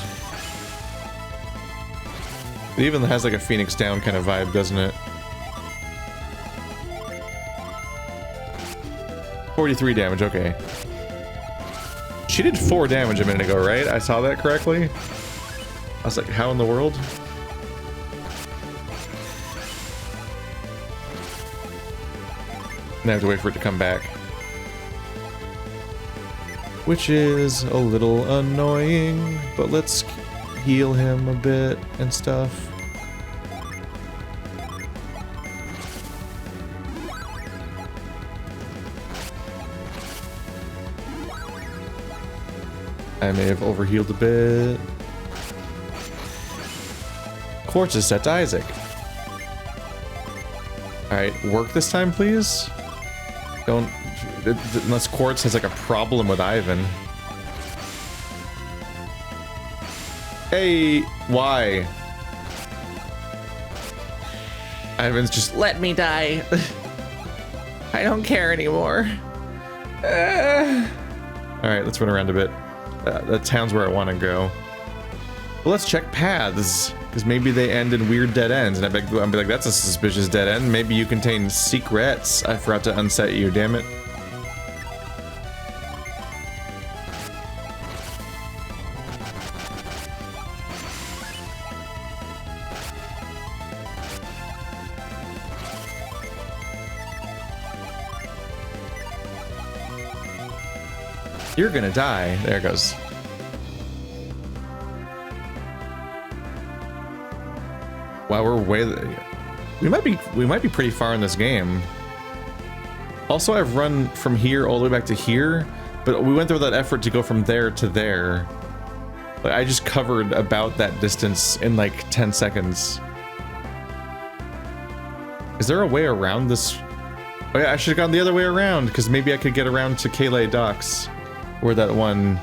It even has like a Phoenix Down kind of vibe, doesn't it? 43 damage, okay. She did 4 damage a minute ago, right? I saw that correctly? I was like, how in the world? And I have to wait for it to come back. Which is a little annoying, but let's heal him a bit and stuff. I may have overhealed a bit. Quartz is set to Isaac. Alright, work this time, please. Don't... Unless Quartz has like a problem with Ivan. Hey, why? Ivan's just, let me die. I don't care anymore. Alright, let's run around a bit. The town's where I want to go. Well, let's check paths, because maybe they end in weird dead ends, and I'll be like, that's a suspicious dead end. Maybe you contain secrets. I forgot to unset you, damn it. You're gonna die. There it goes. Wow, we're way... We might be pretty far in this game. Also, I've run from here all the way back to here, but we went through that effort to go from there to there. Like, I just covered about that distance in like 10 seconds. Is there a way around this? Oh yeah, I should have gone the other way around, because maybe I could get around to Kalei Docks, where that one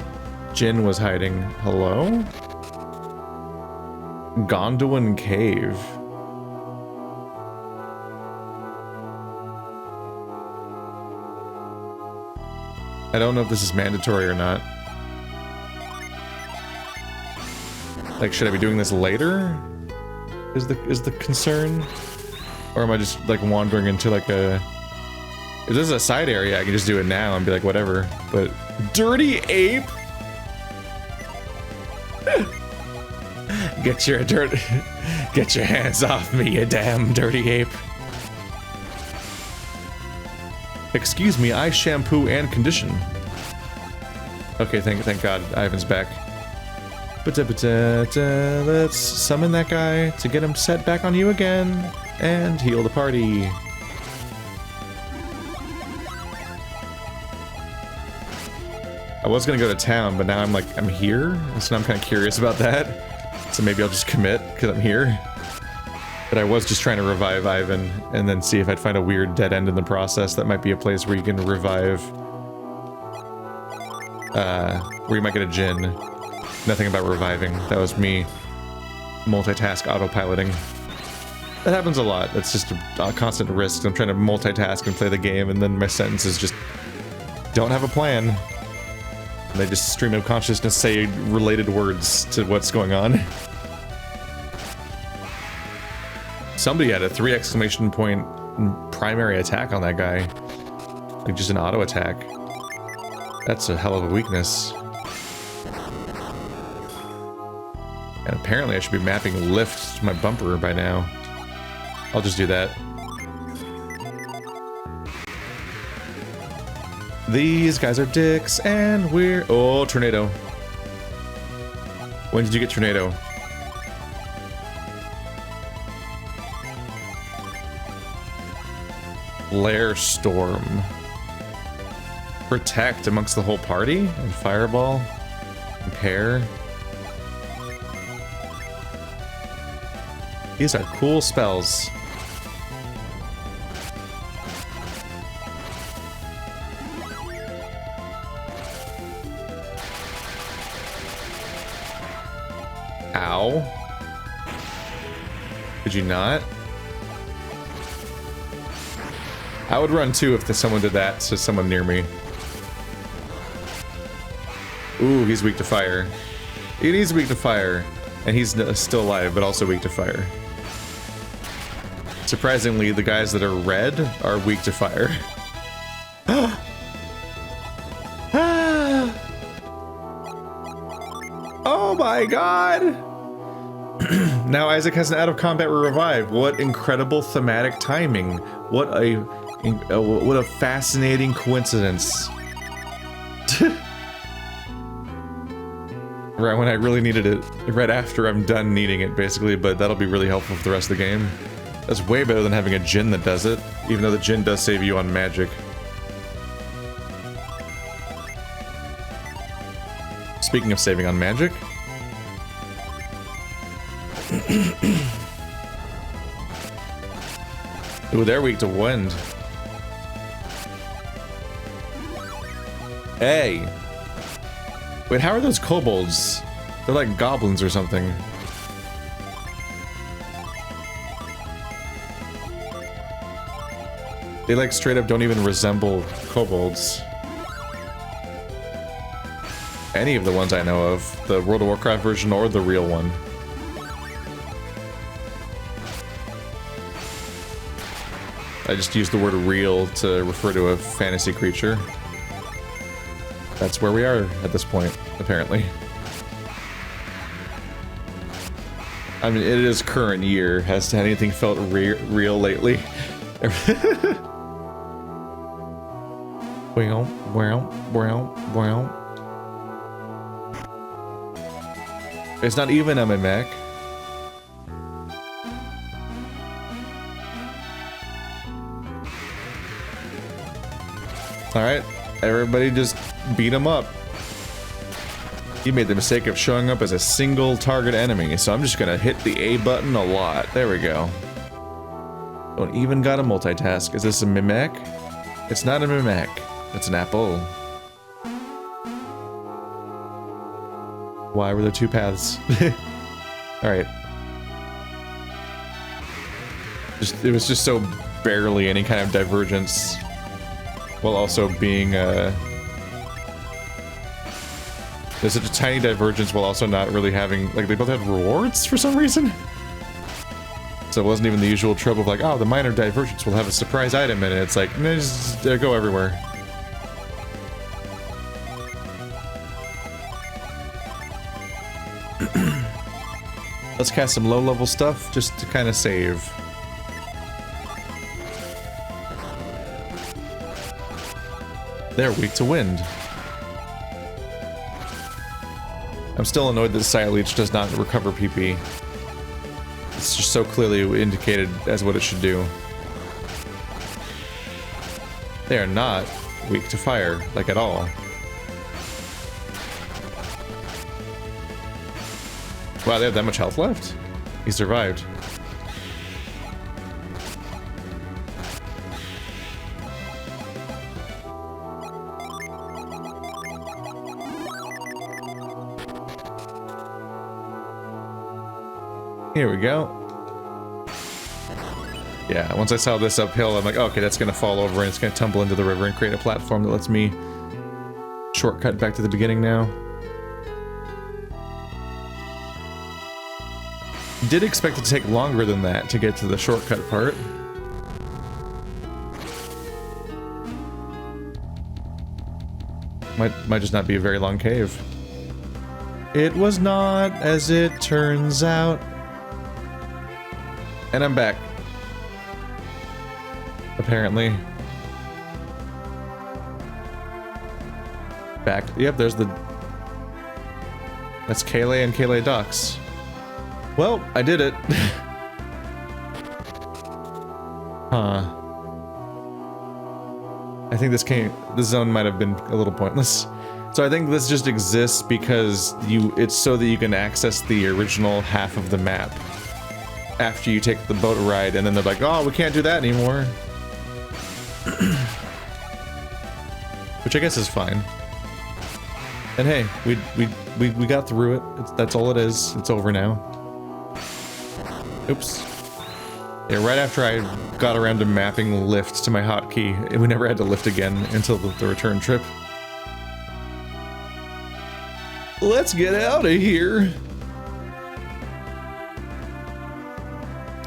Djinn was hiding. Hello? Gondolin Cave. I don't know if this is mandatory or not. Like, should I be doing this later? Is the concern? Or am I just like wandering into like a... If this is a side area, I can just do it now and be like, whatever. But dirty ape? Get your hands off me, you damn dirty ape. Excuse me, I shampoo and condition. Okay, thank God, Ivan's back. Let's summon that guy to get him set back on you again and heal the party. I was gonna go to town, but now I'm here, so now I'm kind of curious about that. So maybe I'll just commit because I'm here. But I was just trying to revive Ivan and then see if I'd find a weird dead end in the process. That might be a place where you can revive, where you might get a Djinn. Nothing about reviving. That was me multitask autopiloting. That happens a lot. That's just a constant risk. I'm trying to multitask and play the game, and then my sentences just don't have a plan. And they just stream of consciousness say related words to what's going on. Somebody had a 3 exclamation point primary attack on that guy. Like just an auto attack. That's a hell of a weakness. And apparently I should be mapping lift to my bumper by now. I'll just do that. These guys are dicks, and we're... Oh, tornado. When did you get tornado? Lair storm. Protect amongst the whole party? And fireball? Impair? These are cool spells. Ow. Did you not? I would run too if someone did that to someone near me. Ooh, he's weak to fire. It is weak to fire. And he's still alive, but also weak to fire. Surprisingly, the guys that are red are weak to fire. Oh my god! Now Isaac has an out-of-combat revive. What incredible thematic timing. What a fascinating coincidence. Right when I really needed it. Right after I'm done needing it, basically, but that'll be really helpful for the rest of the game. That's way better than having a Djinn that does it, even though the Djinn does save you on magic. Speaking of saving on magic... Ooh, they're weak to wind. Hey! Wait, how are those kobolds? They're like goblins or something. They like straight up don't even resemble kobolds. Any of the ones I know of. The World of Warcraft version or the real one. I just used the word real to refer to a fantasy creature. That's where we are at this point, apparently. I mean, it is current year. Has anything felt real lately? It's not even a mech. Alright, everybody just beat him up. He made the mistake of showing up as a single target enemy, so I'm just gonna hit the A button a lot. There we go. Don't even gotta multitask. Is this a mimic? It's not a mimic. It's an apple. Why were there two paths? Alright. It was just so barely any kind of divergence. While also being, there's such a tiny divergence while also not really having, like, they both have rewards for some reason? So it wasn't even the usual trope of like, oh, the minor divergence will have a surprise item in it. It's like, nah, just go everywhere. Let's cast some low-level stuff just to kind of save. They're weak to wind. I'm still annoyed that Sire Leech does not recover PP. It's just so clearly indicated as what it should do. They are not weak to fire, like at all. Wow, they have that much health left? He survived. Here we go. Yeah, once I saw this uphill, I'm like, okay, that's gonna fall over and it's gonna tumble into the river and create a platform that lets me shortcut back to the beginning now. Did expect it to take longer than that to get to the shortcut part. Might just not be a very long cave. It was not, as it turns out. And I'm back. Apparently. Back. Yep, there's the... That's Kale and Kale ducks. Well, I did it. Huh. I think this zone might have been a little pointless. So I think this just exists because it's so that you can access the original half of the map after you take the boat ride, and then they're like, oh, we can't do that anymore. Which I guess is fine. And hey, we got through it. That's all it is. It's over now. Oops. Yeah, right after I got around to mapping lift to my hotkey, we never had to lift again until the return trip. Let's get out of here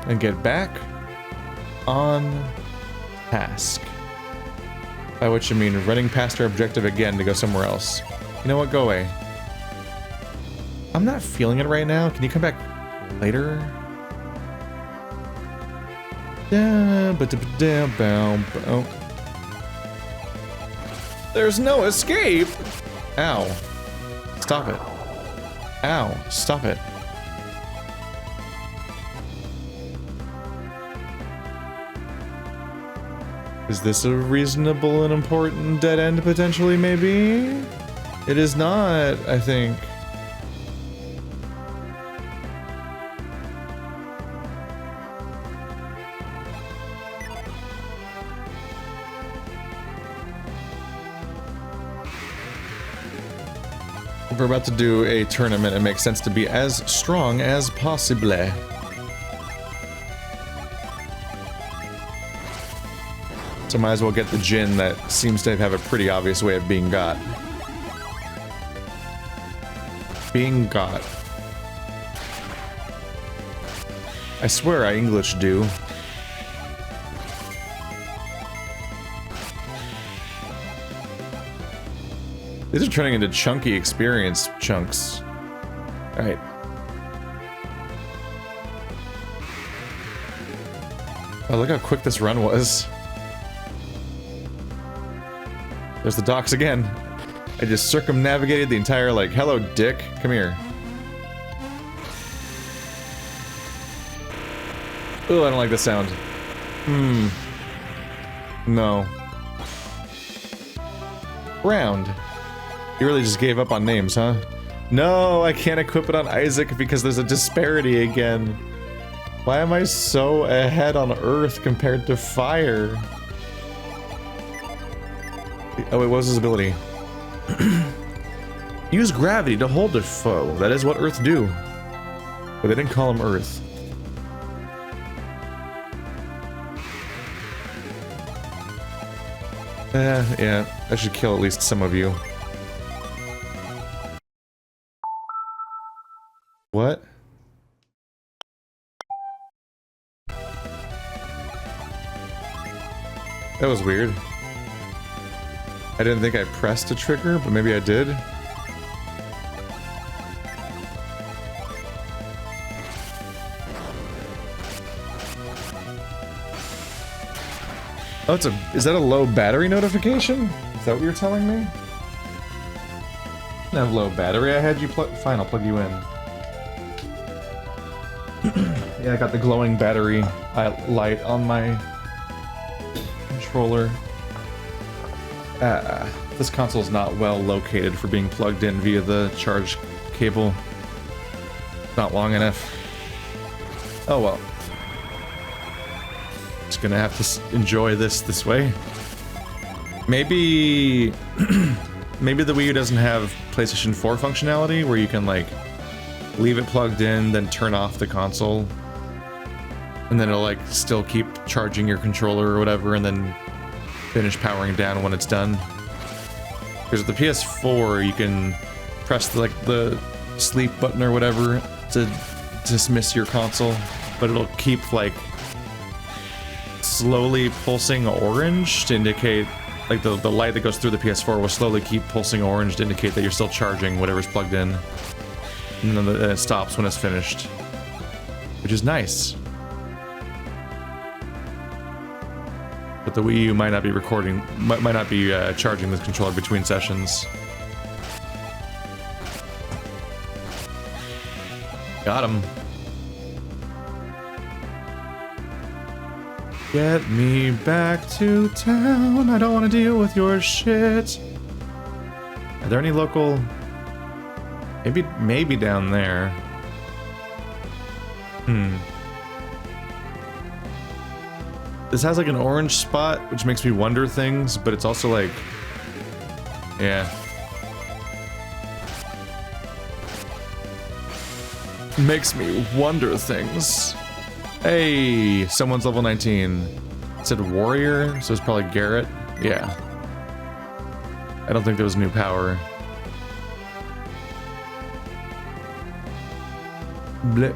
and get back on task. By which I mean running past our objective again to go somewhere else. You know what? Go away. I'm not feeling it right now. Can you come back later? There's no escape! Ow. Stop it. Ow. Stop it. Is this a reasonable and important dead end, potentially, maybe? It is not, I think. If we're about to do a tournament, it makes sense to be as strong as possible. So might as well get the Djinn that seems to have a pretty obvious way of being got. Being got. I swear I English do. These are turning into chunky experience chunks. Alright. Oh, look how quick this run was. There's the docks again. I just circumnavigated the entire, like, hello, dick. Come here. Ooh, I don't like the sound. No. Round. You really just gave up on names, huh? No, I can't equip it on Isaac because there's a disparity again. Why am I so ahead on Earth compared to Fire? Oh wait, what was his ability? Use gravity to hold a foe. That is what Earth do. But they didn't call him Earth. Yeah, I should kill at least some of you. What? That was weird. I didn't think I pressed a trigger, but maybe I did. Oh, is that a low battery notification? Is that what you're telling me? I didn't have low battery, I had you fine, I'll plug you in. Yeah, I got the glowing battery light on my controller. This console's not well located for being plugged in via the charge cable. Not long enough. Oh well. Just gonna have to enjoy this way. Maybe... maybe the Wii U doesn't have PlayStation 4 functionality where you can, like, leave it plugged in, then turn off the console, and then it'll like still keep charging your controller or whatever, and then finish powering down when it's done. Because with the PS4, you can press the sleep button or whatever to dismiss your console, but it'll keep like slowly pulsing orange to indicate, like the light that goes through the PS4 will slowly keep pulsing orange to indicate that you're still charging whatever's plugged in. And then it stops when it's finished, which is nice. But the Wii U might not be might not be charging this controller between sessions. Got him. Get me back to town. I don't want to deal with your shit. Are there any local? Maybe down there. This has like an orange spot, which makes me wonder things, but it's also like, yeah. Makes me wonder things. Hey, someone's level 19. It said warrior, so it's probably Garrett. Yeah. I don't think there was new power. Blip.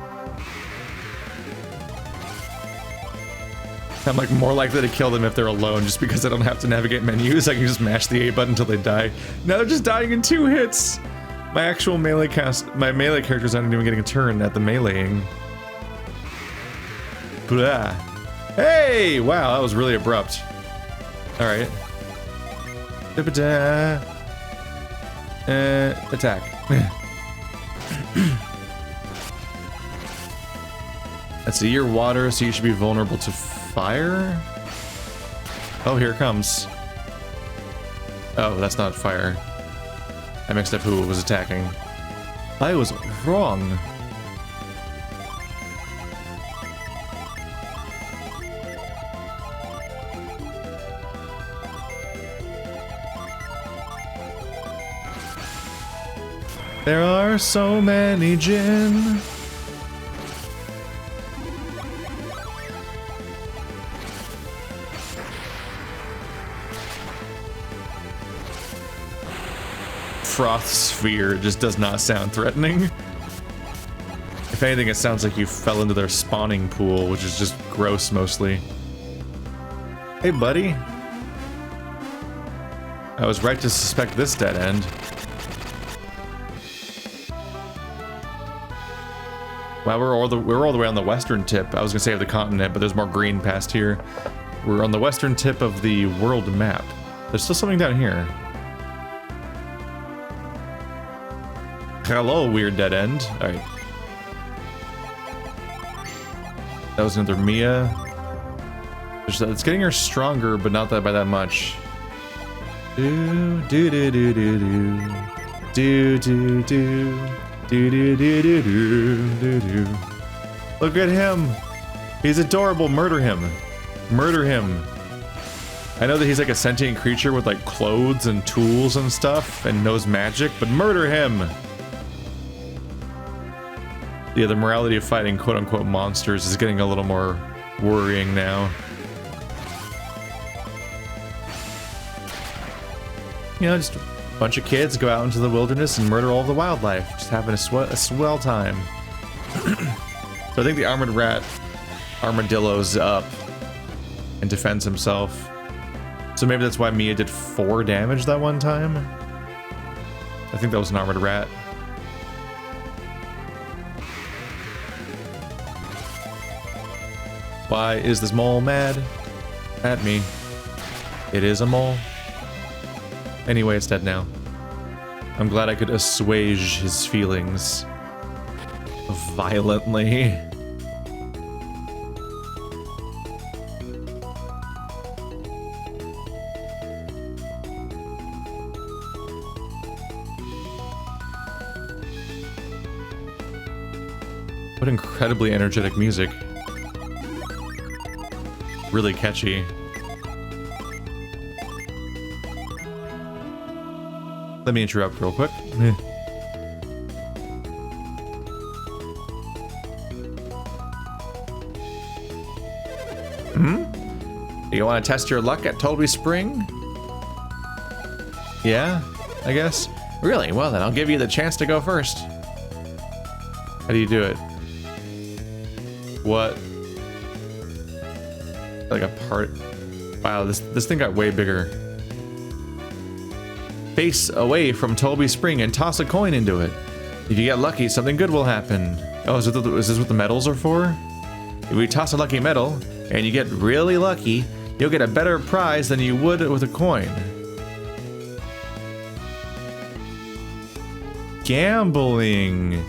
I'm like more likely to kill them if they're alone, just because I don't have to navigate menus. I can just mash the A button until they die. Now they're just dying in 2 hits. My actual melee characters aren't even getting a turn at the meleeing. Blah. Hey! Wow, that was really abrupt. Alright. Attack. Let's see, you're water, so you should be vulnerable to fire? Oh, here it comes. Oh, that's not fire. I mixed up who was attacking. I was wrong. There are so many Djinn. Froth sphere just does not sound threatening. If anything, it sounds like you fell into their spawning pool, which is just gross mostly. Hey, buddy. I was right to suspect this dead end. Wow, we're all the way on the western tip. I was gonna say of the continent, but there's more green past here. We're on the western tip of the world map. There's still something down here. Hello, weird dead end. Alright. That was another Mia. It's getting her stronger, but not that by that much. Do do do do do do do do do. Do, do, do, do, do, do, do. Look at him. He's adorable. Murder him. Murder him. I know that he's like a sentient creature with like clothes and tools and stuff and knows magic, but murder him. Yeah, the morality of fighting quote-unquote monsters is getting a little more worrying now. You know, just bunch of kids go out into the wilderness and murder all the wildlife, just having a swell time. So I think the armored rat armadillo's up and defends himself. So maybe that's why Mia did 4 damage that one time. I think that was an armored rat. Why is this mole mad at me? It is a mole. Anyway, it's dead now. I'm glad I could assuage his feelings violently. What incredibly energetic music. Really catchy. Let me interrupt real quick. Do you want to test your luck at Toby Spring? Yeah, I guess. Really? Well, then I'll give you the chance to go first. How do you do it? What? Like a part? Wow, this thing got way bigger. Face away from Toby Spring and toss a coin into it. If you get lucky, something good will happen. Oh, is this what the medals are for? If you toss a lucky medal and you get really lucky, you'll get a better prize than you would with a coin. Gambling.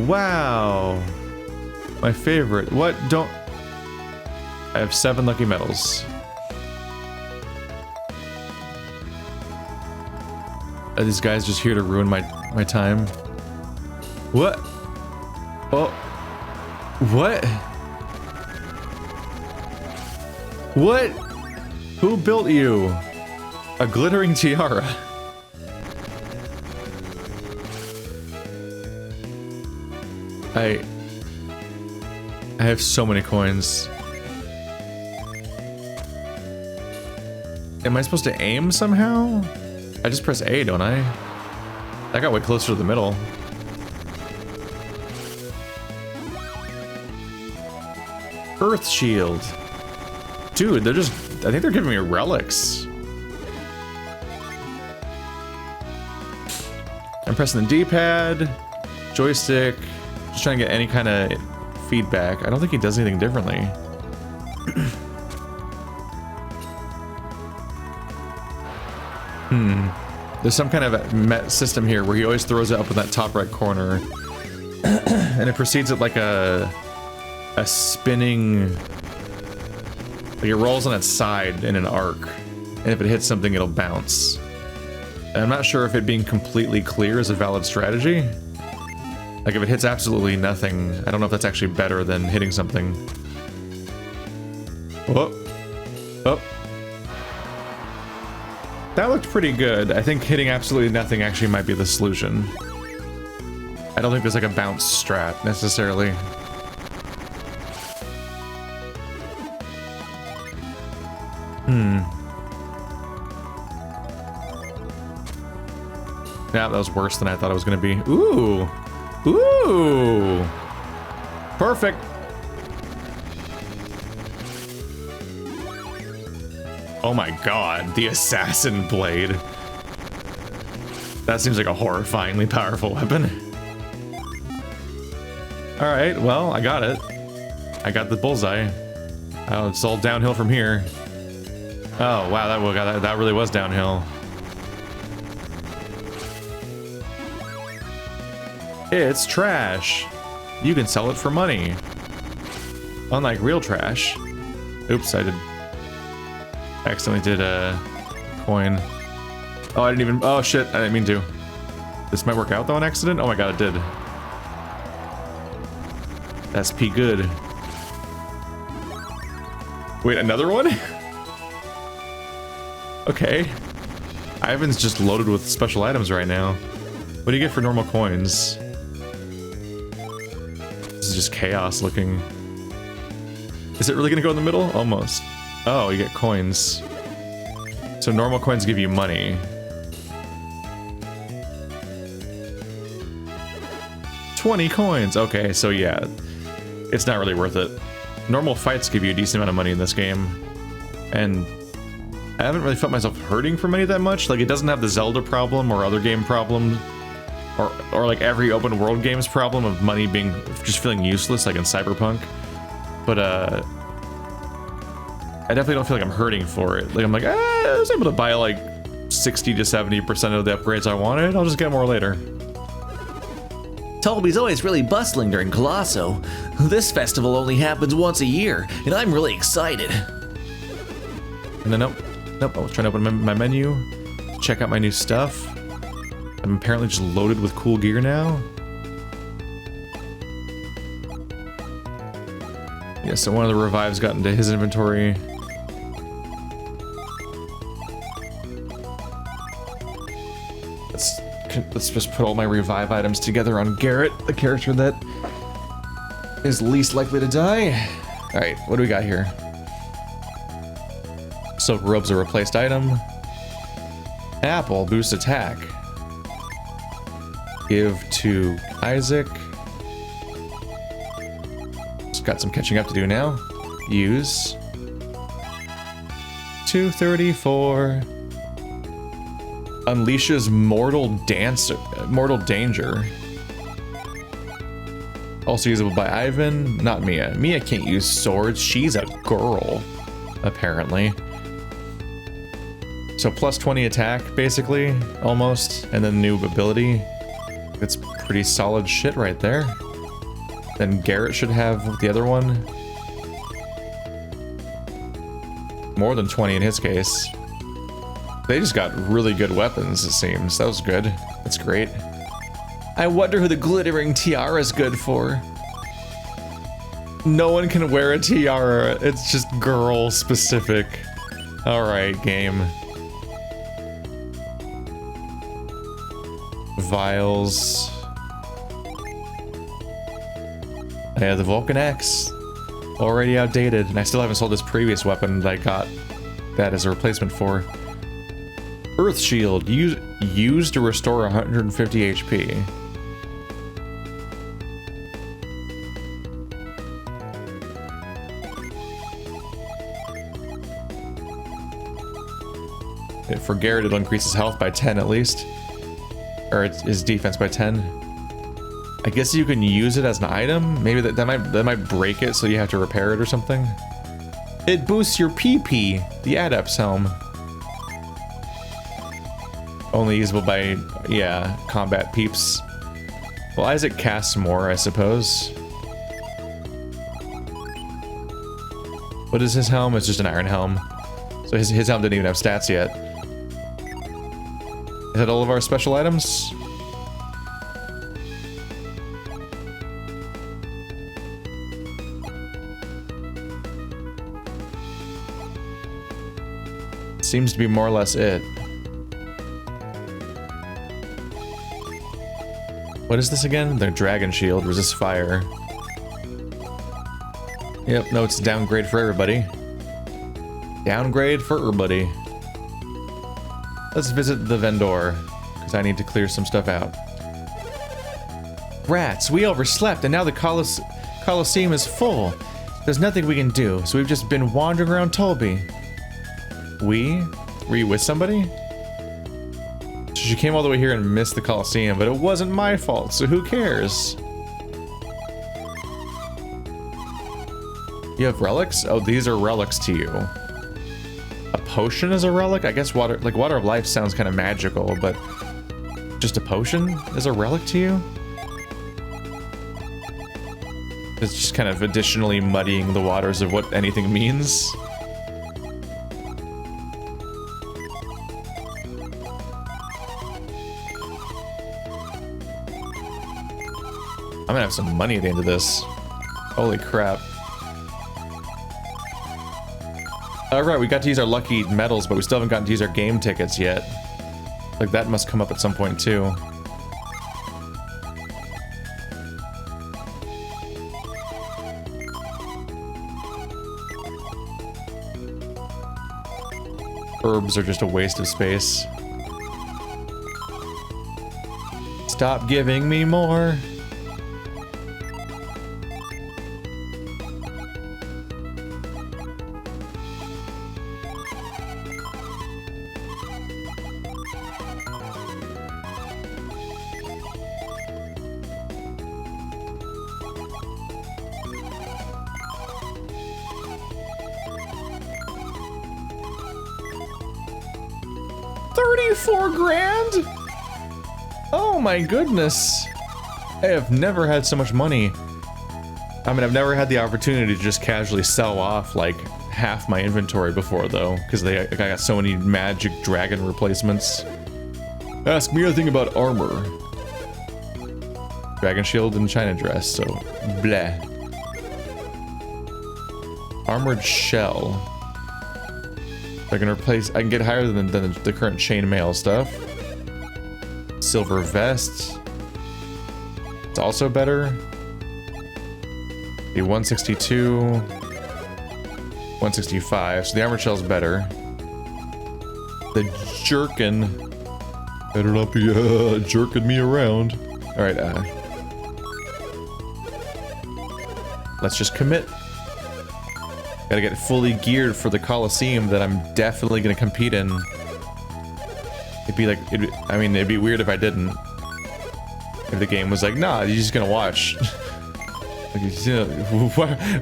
Wow. My favorite. What? Don't... I have 7 lucky medals. Are these guys just here to ruin my time? What? Oh. What? What? Who built you? A glittering tiara. I have so many coins. Am I supposed to aim somehow? I just press A, don't I? That got way closer to the middle. Earth Shield. Dude, they're just... I think they're giving me relics. I'm pressing the D-pad, joystick, just trying to get any kind of feedback. I don't think he does anything differently. There's some kind of system here where he always throws it up in that top right corner. And it proceeds at like a spinning... Like it rolls on its side in an arc. And if it hits something, it'll bounce. And I'm not sure if it being completely clear is a valid strategy. Like if it hits absolutely nothing, I don't know if that's actually better than hitting something. Whoop. Oh. That looked pretty good. I think hitting absolutely nothing actually might be the solution. I don't think there's like a bounce strat necessarily. Yeah, that was worse than I thought it was gonna be. Ooh! Ooh! Perfect! Oh my god, the assassin blade. That seems like a horrifyingly powerful weapon. Alright, well, I got it. I got the bullseye. Oh, it's all downhill from here. Oh, wow, that really was downhill. It's trash. You can sell it for money. Unlike real trash. Oops, I accidentally did a coin. Oh, I didn't even... Oh, shit, I didn't mean to. This might work out, though, on accident? Oh my god, it did. That's P good. Wait, another one? Okay. Ivan's just loaded with special items right now. What do you get for normal coins? This is just chaos looking. Is it really gonna go in the middle? Almost. Oh, you get coins. So normal coins give you money. $20 coins. Okay, so yeah, it's not really worth it. Normal fights give you a decent amount of money in this game, and I haven't really felt myself hurting from money that much. Like, it doesn't have the Zelda problem or other game problem, or like every open world game's problem of money being just feeling useless, like in Cyberpunk. But I definitely don't feel like I'm hurting for it. Like, I'm like, I was able to buy like 60 to 70% of the upgrades I wanted. I'll just get more later. Toby's always really bustling during Colosso. This festival only happens once a year, and I'm really excited. And then, nope, I was trying to open my menu, check out my new stuff. I'm apparently just loaded with cool gear now. Yeah, so one of the revives got into his inventory. Let's just put all my revive items together on Garrett, the character that is least likely to die. Alright, what do we got here? Silk robe's a replaced item. Apple, boost attack. Give to Isaac. Just got some catching up to do now. Use. 234. Unleashes mortal danger. Also usable by Ivan, not Mia. Mia can't use swords. She's a girl, apparently. So plus 20 attack, basically, almost, and then new ability. That's pretty solid shit right there. Then Garrett should have the other one. More than 20 in his case. They just got really good weapons, it seems. That was good. That's great. I wonder who the glittering tiara is good for. No one can wear a tiara. It's just girl specific. Alright, game. Vials. I have the Vulcan X. Already outdated. And I still haven't sold this previous weapon that I got that as a replacement for. Earth Shield. Used to restore 150 HP. For Garrett, it'll increase his health by 10 at least. Or his defense by 10. I guess you can use it as an item. Maybe that might break it, so you have to repair it or something. It boosts your PP, the Adept's Helm. Only usable by, yeah, combat peeps. Well, Isaac casts more, I suppose. What is his helm? It's just an iron helm. So his helm didn't even have stats yet. Is that all of our special items? Seems to be more or less it. What is this again? The Dragon Shield, resists fire. Yep, no, it's a downgrade for everybody. Downgrade for everybody. Let's visit the vendor, because I need to clear some stuff out. Rats, we overslept, and now the Colosseum is full. There's nothing we can do, so we've just been wandering around Tolby. We? Were you with somebody? She came all the way here and missed the Colosseum, but it wasn't my fault, so who cares? You have relics? Oh, these are relics to you. A potion is a relic? I guess water of life sounds kind of magical, but just a potion is a relic to you? It's just kind of additionally muddying the waters of what anything means. I'm gonna have some money at the end of this. Holy crap. Alright, we got to use our lucky medals, but we still haven't gotten to use our game tickets yet. Like, that must come up at some point, too. Herbs are just a waste of space. Stop giving me more. $34 grand? Oh my goodness. I have never had so much money. I mean, I've never had the opportunity to just casually sell off like half my inventory before though, because I got so many magic dragon replacements. Ask me anything about armor. Dragon shield and china dress, so bleh. Armored shell. I can replace. I can get higher than the current chainmail stuff. Silver vest. It's also better. The 162, 165. So the armored shell's better. The jerkin. Better not be jerking me around. All right, let's just commit. Gotta get fully geared for the Coliseum that I'm definitely gonna compete in. It'd be like, I mean, it'd be weird if I didn't. If the game was like, nah, you're just gonna watch. Like, you know,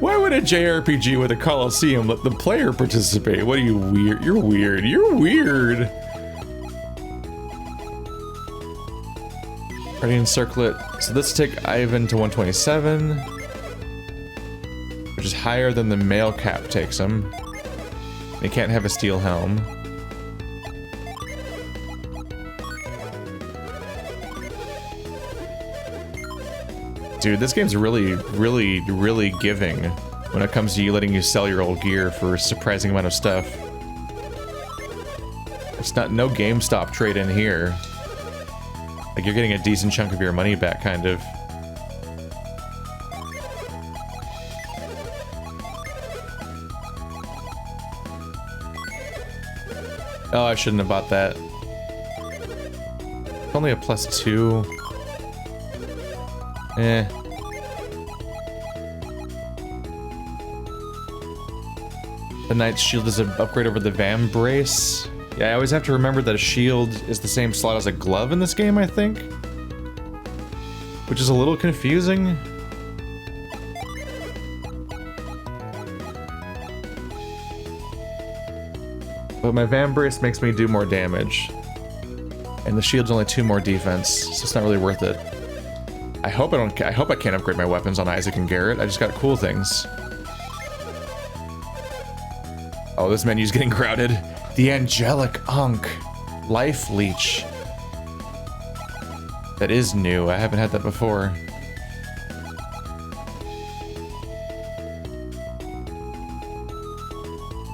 why would a JRPG with a Coliseum let the player participate? What are you weird? You're weird. You're weird. Guardian Circlet. So let's take Ivan to 127. Which is higher than the male cap takes him. He can't have a steel helm. Dude, this game's really, really, really giving when it comes to you letting you sell your old gear for a surprising amount of stuff. It's not no GameStop trade in here. Like, you're getting a decent chunk of your money back, kind of. Oh, I shouldn't have bought that. Only a +2. Eh. The Knight's Shield is an upgrade over the Vam Brace. Yeah, I always have to remember that a shield is the same slot as a glove in this game, I think. Which is a little confusing. But my Vam Brace makes me do more damage. And the shield's only 2 more defense, so it's not really worth it. I hope I can't upgrade my weapons on Isaac and Garrett. I just got cool things. Oh, this menu's getting crowded. The Angelic Ankh. Life Leech. That is new. I haven't had that before.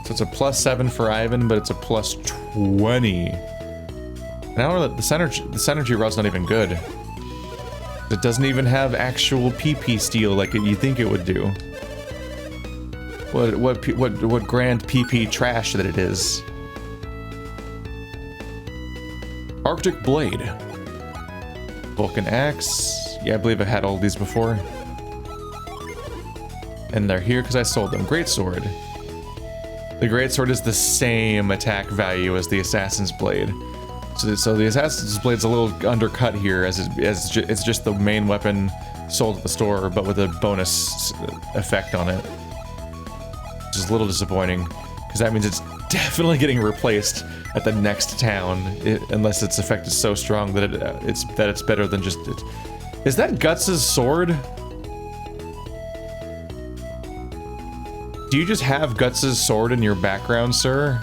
So it's a +7 for Ivan, but it's a +20. And I don't know that the Psynergy rod's not even good. It doesn't even have actual PP steel like you think it would do. What grand PP trash that it is. Arctic Blade. Vulcan Axe. Yeah, I believe I had all of these before. And they're here because I sold them. Greatsword. The Greatsword is the same attack value as the Assassin's Blade. So the Assassin's Blade's a little undercut here, as it's just the main weapon sold at the store, but with a bonus effect on it. Which is a little disappointing, because that means it's definitely getting replaced at the next town, unless its effect is so strong that it's better than just it. Is that Guts' sword? Do you just have Guts' sword in your background, sir?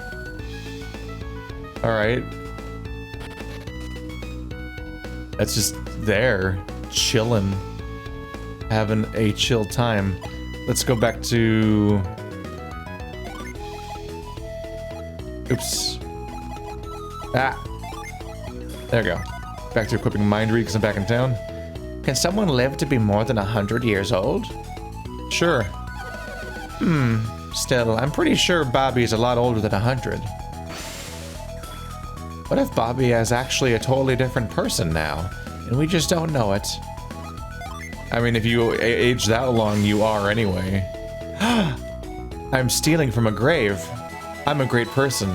Alright. That's just there, chillin', having a chill time. Let's go back to... Oops. Ah. There we go. Back to equipping Mind Read because I'm back in town. Can someone live to be more than 100 years old? Sure. Still, I'm pretty sure Bobby's a lot older than 100. What if Bobby is actually a totally different person now, and we just don't know it? I mean, if you age that long, you are anyway. I'm stealing from a grave. I'm a great person.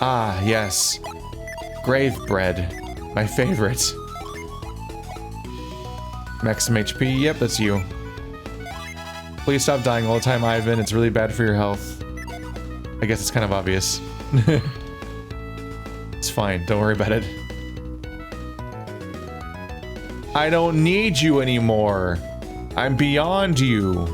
Ah, yes. Grave bread. My favorite. Maximum HP. Yep, that's you. Please stop dying all the time, Ivan. It's really bad for your health. I guess it's kind of obvious. It's fine. Don't worry about it. I don't need you anymore. I'm beyond you.